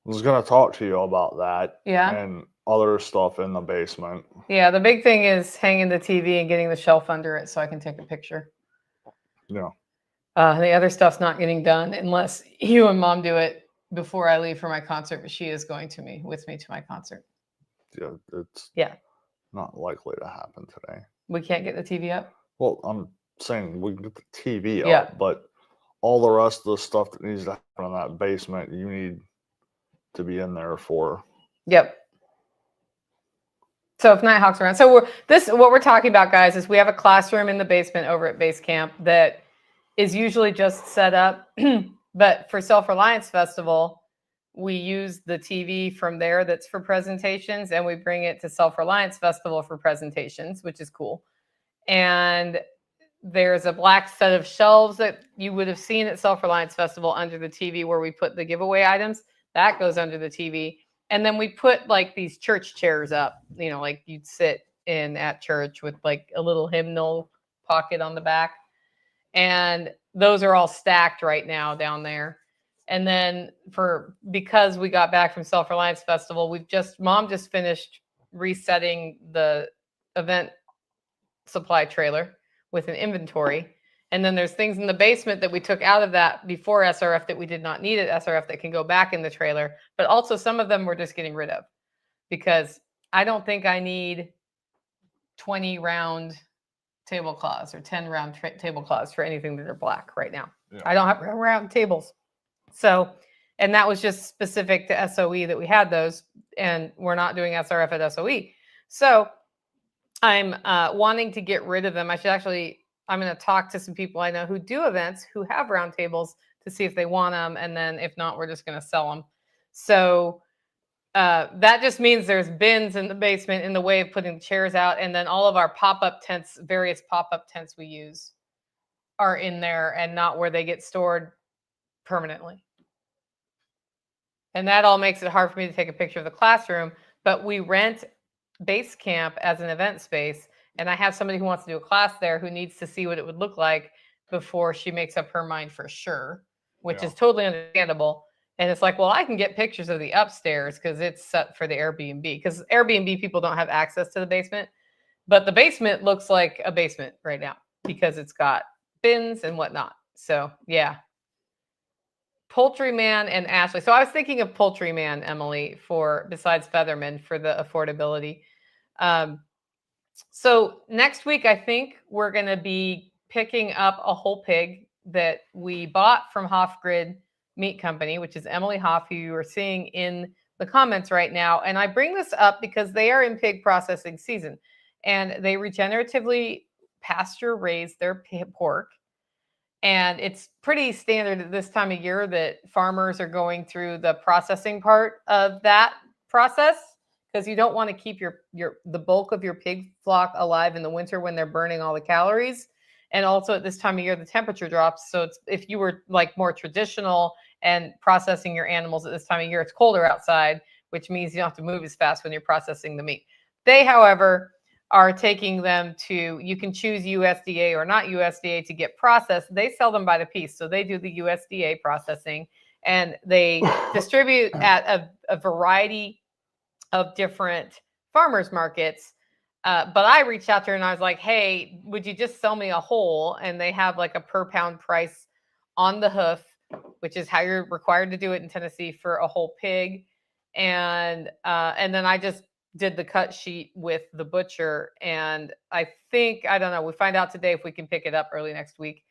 I was going to talk to you about that. Yeah. And other stuff in the basement. Yeah, the big thing is hanging the TV and getting the shelf under it so I can take a picture. Yeah. The other stuff's not getting done unless you and Mom do it before I leave for my concert, but she is going with me to my concert. Yeah, it's not likely to happen today. We can't get the TV up? Well, I'm saying we can get the TV Yeah. up, but all the rest of the stuff that needs to happen in that basement, you need to be in there for. Yep. So if Nighthawk's around, so what we're talking about, guys, is we have a classroom in the basement over at base camp that is usually just set up, but for Self-Reliance Festival, we use the TV from there that's for presentations, and we bring it to Self-Reliance Festival for presentations, which is cool. And there's a black set of shelves that you would have seen at Self-Reliance Festival under the TV where we put the giveaway items. That goes under the TV. And then we put like these church chairs up, like you'd sit in at church with like a little hymnal pocket on the back. And those are all stacked right now down there. And then because we got back from Self-Reliance Festival, Mom just finished resetting the event supply trailer with an inventory. And then there's things in the basement that we took out of that before SRF that we did not need at SRF that can go back in the trailer. But also some of them we're just getting rid of because I don't think I need 20 round tablecloths or 10 round tablecloths for anything that are black right now. Yeah. I don't have round tables. So, and that was just specific to SOE that we had those, and we're not doing SRF at SOE. So I'm wanting to get rid of them. I'm going to talk to some people I know who do events who have round tables to see if they want them. And then if not, we're just going to sell them. So that just means there's bins in the basement in the way of putting chairs out. And then all of our pop-up tents, various pop-up tents we use are in there and not where they get stored permanently. And that all makes it hard for me to take a picture of the classroom, but we rent base camp as an event space. And I have somebody who wants to do a class there who needs to see what it would look like before she makes up her mind for sure, which is totally understandable. And it's like, well, I can get pictures of the upstairs because it's set for the Airbnb, because Airbnb people don't have access to the basement. But the basement looks like a basement right now because it's got bins and whatnot. So, yeah. Poultry Man and Ashley. So I was thinking of Poultry Man, Emily, besides Featherman for the affordability. So next week, I think we're going to be picking up a whole pig that we bought from Hofgrid Meat Company, which is Emily Hoff, who you are seeing in the comments right now. And I bring this up because they are in pig processing season, and they regeneratively pasture raise their pork. And it's pretty standard at this time of year that farmers are going through the processing part of that process, because you don't want to keep the bulk of your pig flock alive in the winter when they're burning all the calories. And also at this time of year, the temperature drops. So if you were like more traditional and processing your animals at this time of year, it's colder outside, which means you don't have to move as fast when you're processing the meat. They, however, are taking them to, you can choose USDA or not USDA to get processed. They sell them by the piece. So they do the USDA processing, and they distribute at a variety of different farmers markets. But I reached out to her and I was like, hey, would you just sell me a whole? And they have like a per pound price on the hoof, which is how you're required to do it in Tennessee for a whole pig. And then I just did the cut sheet with the butcher. And I don't know, we find out today if we can pick it up early next week.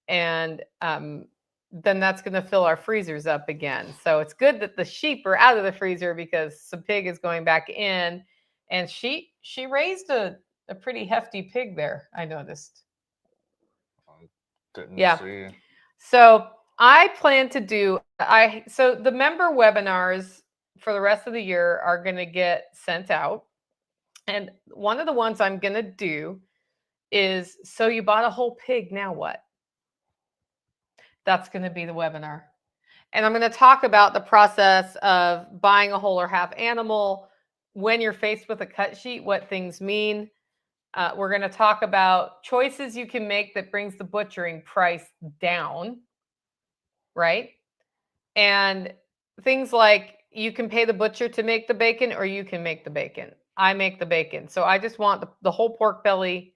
And then that's going to fill our freezers up again. So it's good that the sheep are out of the freezer because some pig is going back in. And she raised a pretty hefty pig there, I noticed. Didn't see. So I plan to do, so the member webinars for the rest of the year are going to get sent out. And one of the ones I'm going to do is, so you bought a whole pig, now what? That's going to be the webinar. And I'm going to talk about the process of buying a whole or half animal, when you're faced with a cut sheet, what things mean. We're going to talk about choices you can make that brings the butchering price down, right? And things like you can pay the butcher to make the bacon, or you can make the bacon. I make the bacon. So I just want the whole pork belly,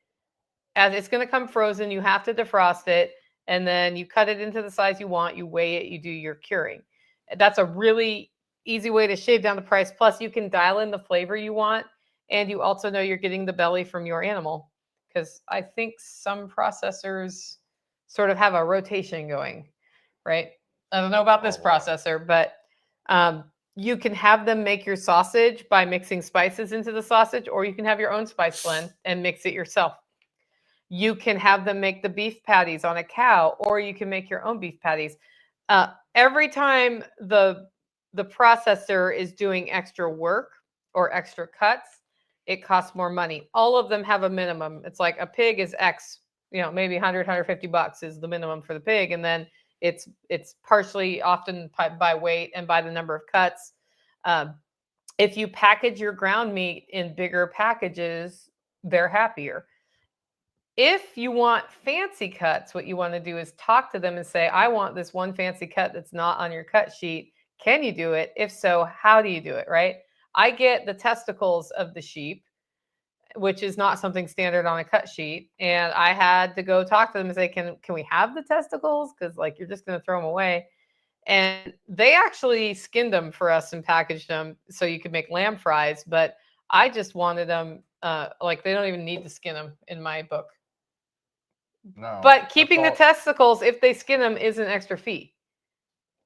as it's going to come frozen. You have to defrost it, and then you cut it into the size you want. You weigh it, you do your curing. That's a really easy way to shave down the price. Plus, you can dial in the flavor you want, and you also know you're getting the belly from your animal, because I think some processors sort of have a rotation going, right? I don't know about this processor, but you can have them make your sausage by mixing spices into the sausage, or you can have your own spice blend and mix it yourself. You can have them make the beef patties on a cow, or you can make your own beef patties. Every time the processor is doing extra work or extra cuts, it costs more money. All of them have a minimum. It's like a pig is X, maybe 100, 150 bucks is the minimum for the pig. And then it's partially often by weight and by the number of cuts. If you package your ground meat in bigger packages, they're happier. If you want fancy cuts, what you want to do is talk to them and say, I want this one fancy cut that's not on your cut sheet. Can you do it? If so, how do you do it, right? I get the testicles of the sheep, which is not something standard on a cut sheet. And I had to go talk to them and say, can we have the testicles? Because you're just going to throw them away. And they actually skinned them for us and packaged them so you could make lamb fries. But I just wanted them, they don't even need to skin them in my book. No. But keeping the testicles, if they skin them, is an extra fee,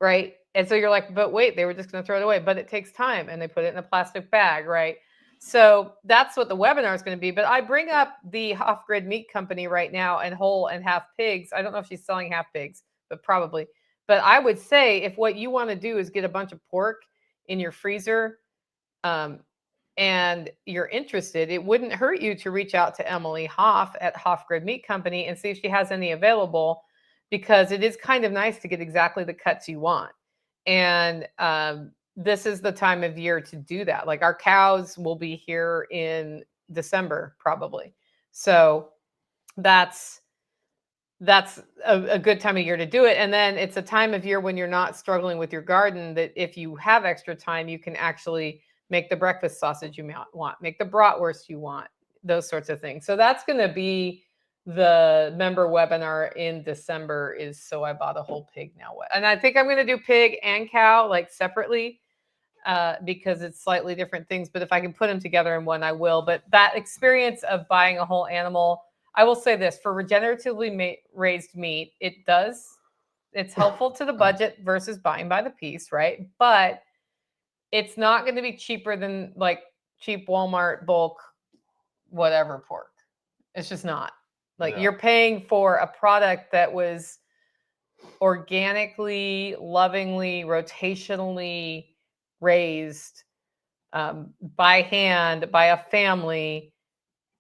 right? And so you're like, but wait, they were just going to throw it away. But it takes time, and they put it in a plastic bag, right? So that's what the webinar is going to be. But I bring up the Off-Grid Meat Company right now, and whole and half pigs. I don't know if she's selling half pigs, but probably. But I would say if what you want to do is get a bunch of pork in your freezer, and you're interested, it wouldn't hurt you to reach out to Emily Hoff at Hoff-Grid Meat Company and see if she has any available, because it is kind of nice to get exactly the cuts you want. And this is the time of year to do that. Like, our cows will be here in December, probably. So that's a good time of year to do it. And then it's a time of year when you're not struggling with your garden, that if you have extra time, you can actually make the breakfast sausage you want, make the bratwurst you want, those sorts of things. So that's going to be the member webinar in December, is So I Bought a Whole Pig Now What? And I think I'm going to do pig and cow separately, because it's slightly different things. But if I can put them together in one, I will. But that experience of buying a whole animal, I will say this, for regeneratively raised meat, it's helpful to the budget versus buying by the piece, right? But it's not going to be cheaper than cheap Walmart bulk, whatever pork. It's just not. You're paying for a product that was organically, lovingly, rotationally raised by hand by a family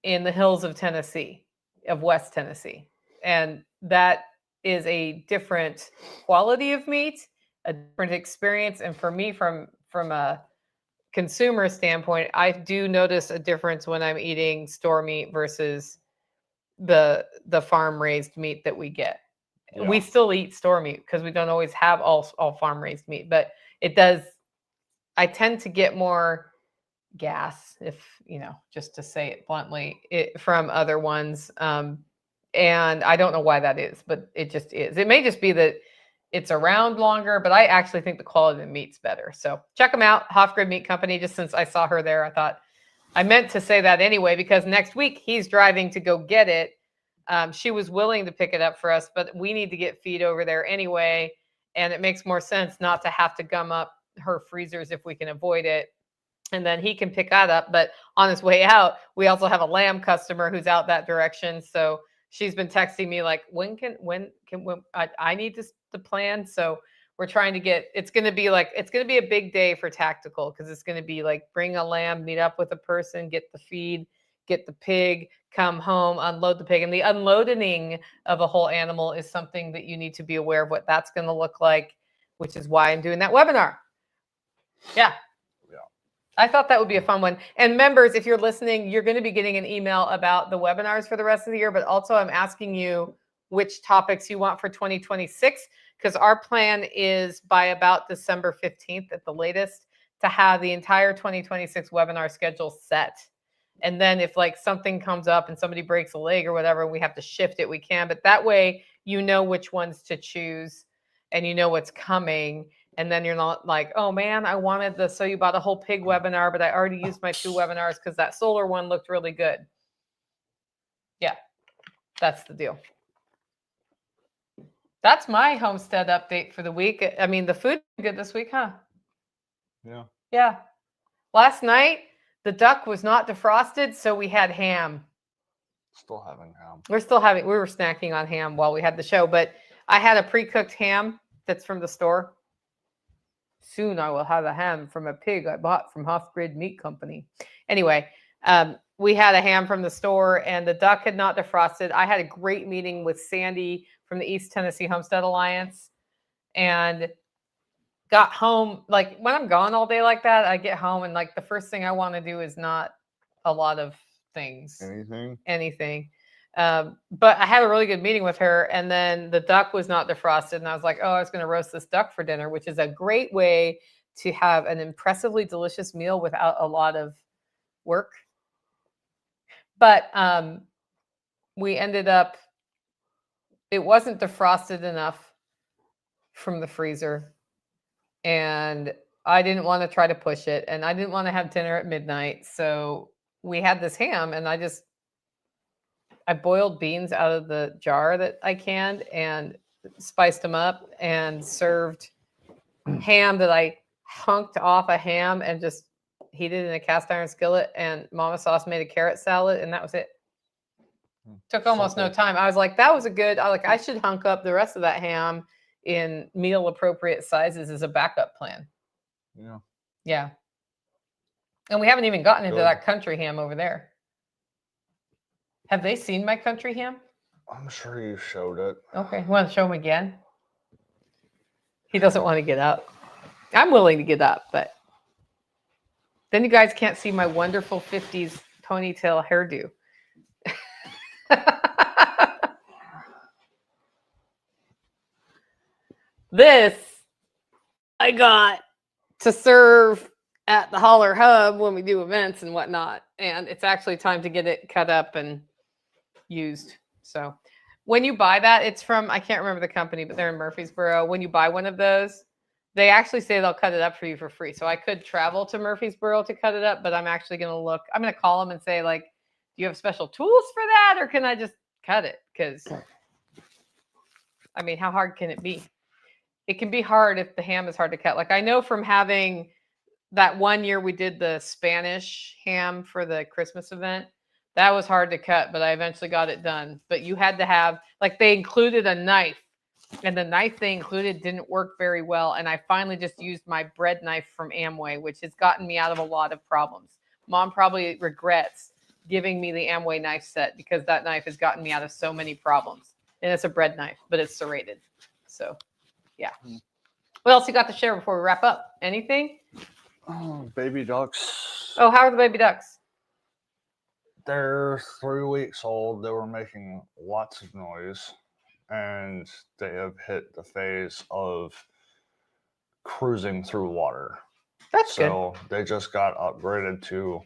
in the hills of Tennessee, of West Tennessee. And that is a different quality of meat, a different experience. And for me, from a consumer standpoint, I do notice a difference when I'm eating store meat versus the farm raised meat that we get. Yeah. We still eat store meat because we don't always have all farm raised meat, but I tend to get more gas, if just to say it bluntly, from other ones. And I don't know why that is, but it just is. It may just be that it's around longer, but I actually think the quality of the meat's better. So check them out, Hoff-Grid Meat Company. Just since I saw her there, I thought I meant to say that anyway, because next week he's driving to go get it. She was willing to pick it up for us, but we need to get feed over there anyway. And it makes more sense not to have to gum up her freezers if we can avoid it. And then he can pick that up. But on his way out, we also have a lamb customer who's out that direction. So she's been texting me when I need to plan. So we're trying to get, it's going to be a big day for Tactical, because it's going to be bring a lamb, meet up with a person, get the feed, get the pig, come home, unload the pig. And the unloading of a whole animal is something that you need to be aware of what that's going to look like, which is why I'm doing that webinar. Yeah. I thought that would be a fun one. And members, if you're listening, you're going to be getting an email about the webinars for the rest of the year, but also I'm asking you which topics you want for 2026, because our plan is by about December 15th at the latest to have the entire 2026 webinar schedule set. And then if like something comes up and somebody breaks a leg or whatever, we have to shift it, we can. But that way, you know which ones to choose and you know what's coming. And then you're not like, oh man, I wanted the So You Bought a Whole Pig webinar, but I already used my 2 webinars because that solar one looked really good. Yeah, that's the deal. That's my homestead update for the week. I mean, the food good this week, huh? Yeah. Yeah. Last night, the duck was not defrosted, so we had ham. Still having ham. We were snacking on ham while we had the show, but I had a pre-cooked ham that's from the store. Soon I will have a ham from a pig I bought from Hoff-Grid Meat Company. Anyway, we had a ham from the store and the duck had not defrosted. I had a great meeting with Sandy from the East Tennessee Homestead Alliance and got home. Like when I'm gone all day like that, I get home and like the first thing I want to do is not a lot of things. Anything. But I had a really good meeting with her and then the duck was not defrosted and I was like, oh, I was going to roast this duck for dinner, which is a great way to have an impressively delicious meal without a lot of work. But we ended up, it wasn't defrosted enough from the freezer and I didn't want to try to push it and I didn't want to have dinner at midnight. So we had this ham and I boiled beans out of the jar that I canned and spiced them up and served ham that I hunked off a ham and just heated in a cast iron skillet. And Mama Sauce made a carrot salad and that was it. Took almost no time. I was like, that was I should hunk up the rest of that ham in meal appropriate sizes as a backup plan. Yeah. Yeah. And we haven't even gotten into that country ham over there. Have they seen my country ham? I'm sure you showed it. Okay. You want to show him again? He doesn't want to get up. I'm willing to get up, but then you guys can't see my wonderful 50s ponytail hairdo. This I got to serve at the Holler Hub when we do events and whatnot. And it's actually time to get it cut up and used. So when you buy that, it's from, I can't remember the company, but they're in Murfreesboro. When you buy one of those, they actually say they'll cut it up for you for free. So I could travel to Murfreesboro to cut it up, but I'm actually going to call them and say like, do you have special tools for that? Or can I just cut it? Because I mean, how hard can it be? It can be hard if the ham is hard to cut. Like I know from having that one year we did the Spanish ham for the Christmas event. That was hard to cut, but I eventually got it done. But you had to have, like they included a knife and the knife they included didn't work very well. And I finally just used my bread knife from Amway, which has gotten me out of a lot of problems. Mom probably regrets giving me the Amway knife set because that knife has gotten me out of so many problems. And it's a bread knife, but it's serrated. So, yeah. What else you got to share before we wrap up? Anything? Oh, baby ducks. Oh, how are the baby ducks? They're 3 weeks old. They were making lots of noise. And they have hit the phase of cruising through water. That's good. So they just got upgraded to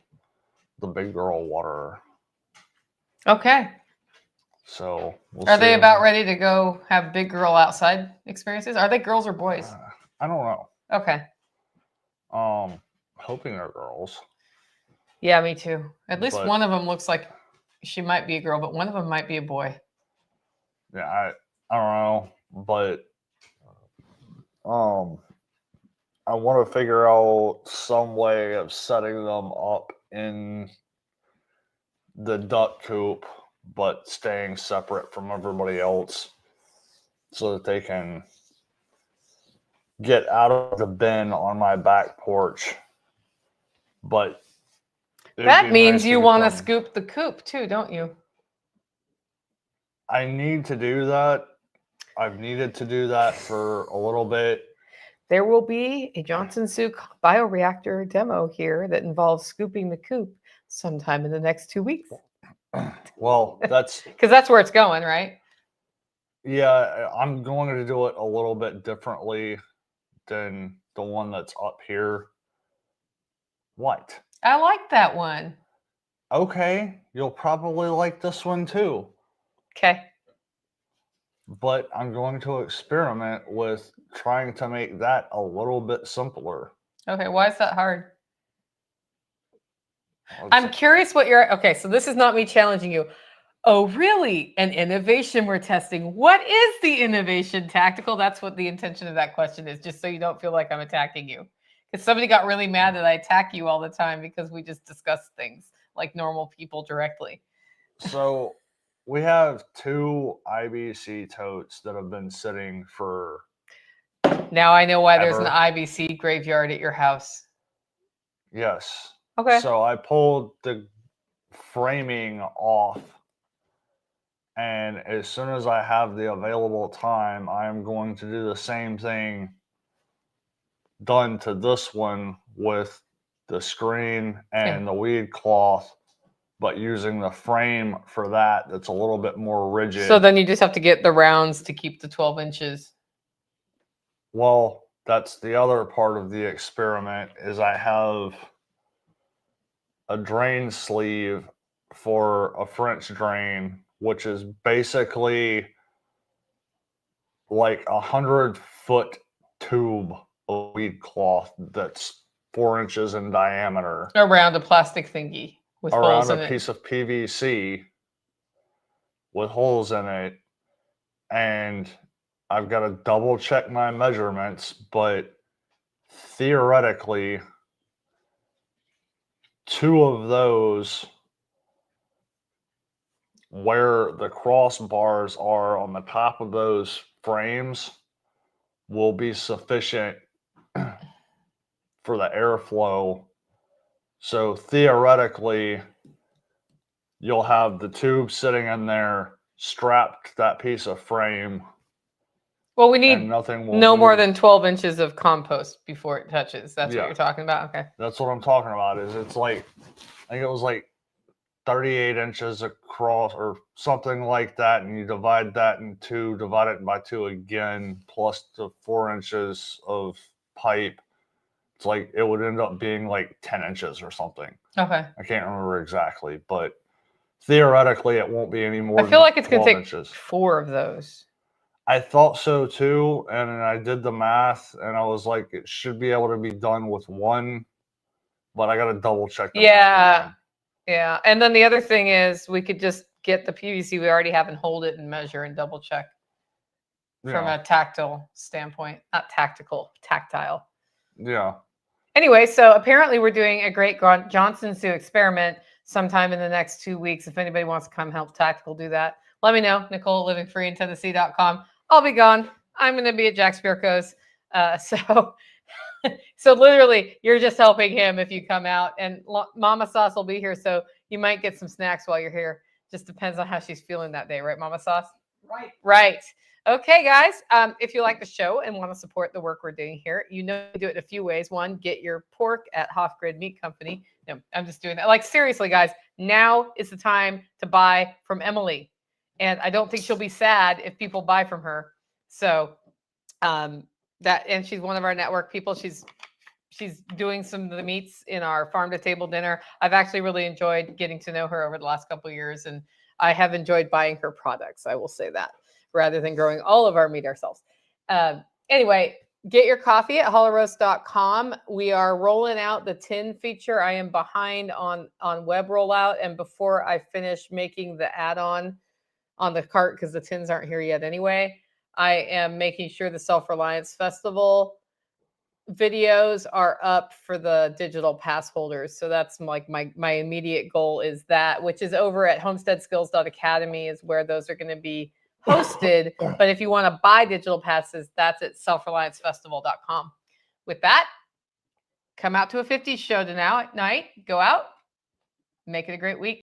the big girl water. Okay. So are they about ready to go have big girl outside experiences? Are they girls or boys? I don't know. Okay. Hoping they're girls. Yeah, me too. At least one of them looks like she might be a girl, but one of them might be a boy. Yeah, I don't know, but I want to figure out some way of setting them up in the duck coop, but staying separate from everybody else so that they can get out of the bin on my back porch. But that means you want to scoop the coop too, don't you? I need to do that. I've needed to do that for a little bit. There will be a Johnson Suk bioreactor demo here that involves scooping the coop sometime in the next 2 weeks. Well, that's because that's where it's going, right? Yeah, I'm going to do it a little bit differently than the one that's up here. What? I like that one. Okay, you'll probably like this one too. Okay. But I'm going to experiment with trying to make that a little bit simpler. Okay. Why is that hard? Well, I'm curious what you're. Okay. So this is not me challenging you. Oh, really? An innovation we're testing. What is the innovation, Tactical? That's what the intention of that question is, just so you don't feel like I'm attacking you. Because somebody got really mad that I attack you all the time because we just discuss things like normal people directly. So we have 2 IBC totes that have been sitting for. Now I know why there's an Ever. IBC graveyard at your house. Yes. Okay. So I pulled the framing off, and as soon as I have the available time, I am going to do the same thing done to this one with the screen and the weed cloth, but using the frame for that that's a little bit more rigid. So then you just have to get the rounds to keep the 12 inches. Well, that's the other part of the experiment is I have a drain sleeve for a French drain, which is basically like 100-foot tube of weed cloth that's 4 inches in diameter Around a plastic thingy with holes around in a it. piece of PVC with holes in it. And I've got to double check my measurements, but theoretically, 2 of those where the crossbars are on the top of those frames will be sufficient for the airflow. So theoretically, you'll have the tube sitting in there strapped to that piece of frame. Well, we And need nothing will no more move. than 12 inches of compost before it touches. That's what Yeah. you're talking about? Okay. That's what I'm talking about. Is it's like, I think it was like 38 inches across or something like that, and you divide that in 2, divide it by 2 again, plus the 4 inches of pipe. It's like it would end up being like 10 inches or something. Okay. I can't remember exactly, but theoretically it won't be any more I feel than like it's going to 12 take inches. 4 of those. I thought so too, and then I did the math, and I was like, it should be able to be done with 1, but I got to double check the math again. Yeah. And then the other thing is we could just get the PVC we already have and hold it and measure and double check from a tactile standpoint. Not tactical, tactile. Yeah. Anyway, so apparently we're doing a great Johnson Zoo experiment sometime in the next 2 weeks. If anybody wants to come help Tactical do that, let me know. Nicole at livingfreeintennessee.com. I'll be gone. I'm going to be at Jack Spirko's. So literally, you're just helping him if you come out. And Mama Sauce will be here, so you might get some snacks while you're here. Just depends on how she's feeling that day, right, Mama Sauce? Right. Okay, guys. If you like the show and want to support the work we're doing here, you know we do it in a few ways. One, get your pork at Hofgrid Meat Company. No, I'm just doing that. Like, seriously, guys, now is the time to buy from Emily. And I don't think she'll be sad if people buy from her. So and she's one of our network people. She's doing some of the meats in our farm to table dinner. I've actually really enjoyed getting to know her over the last couple of years, and I have enjoyed buying her products. I will say that, rather than growing all of our meat ourselves. Anyway, get your coffee at hollerroast.com. We are rolling out the tin feature. I am behind on web rollout, and before I finish making the add-on on the cart, because the tins aren't here yet anyway, I am making sure the Self-Reliance Festival videos are up for the digital pass holders. So that's like my immediate goal is that, which is over at homesteadskills.academy is where those are going to be hosted. But if you want to buy digital passes, that's at selfreliancefestival.com. With that, come out to a 50s show tonight. Go out, make it a great week.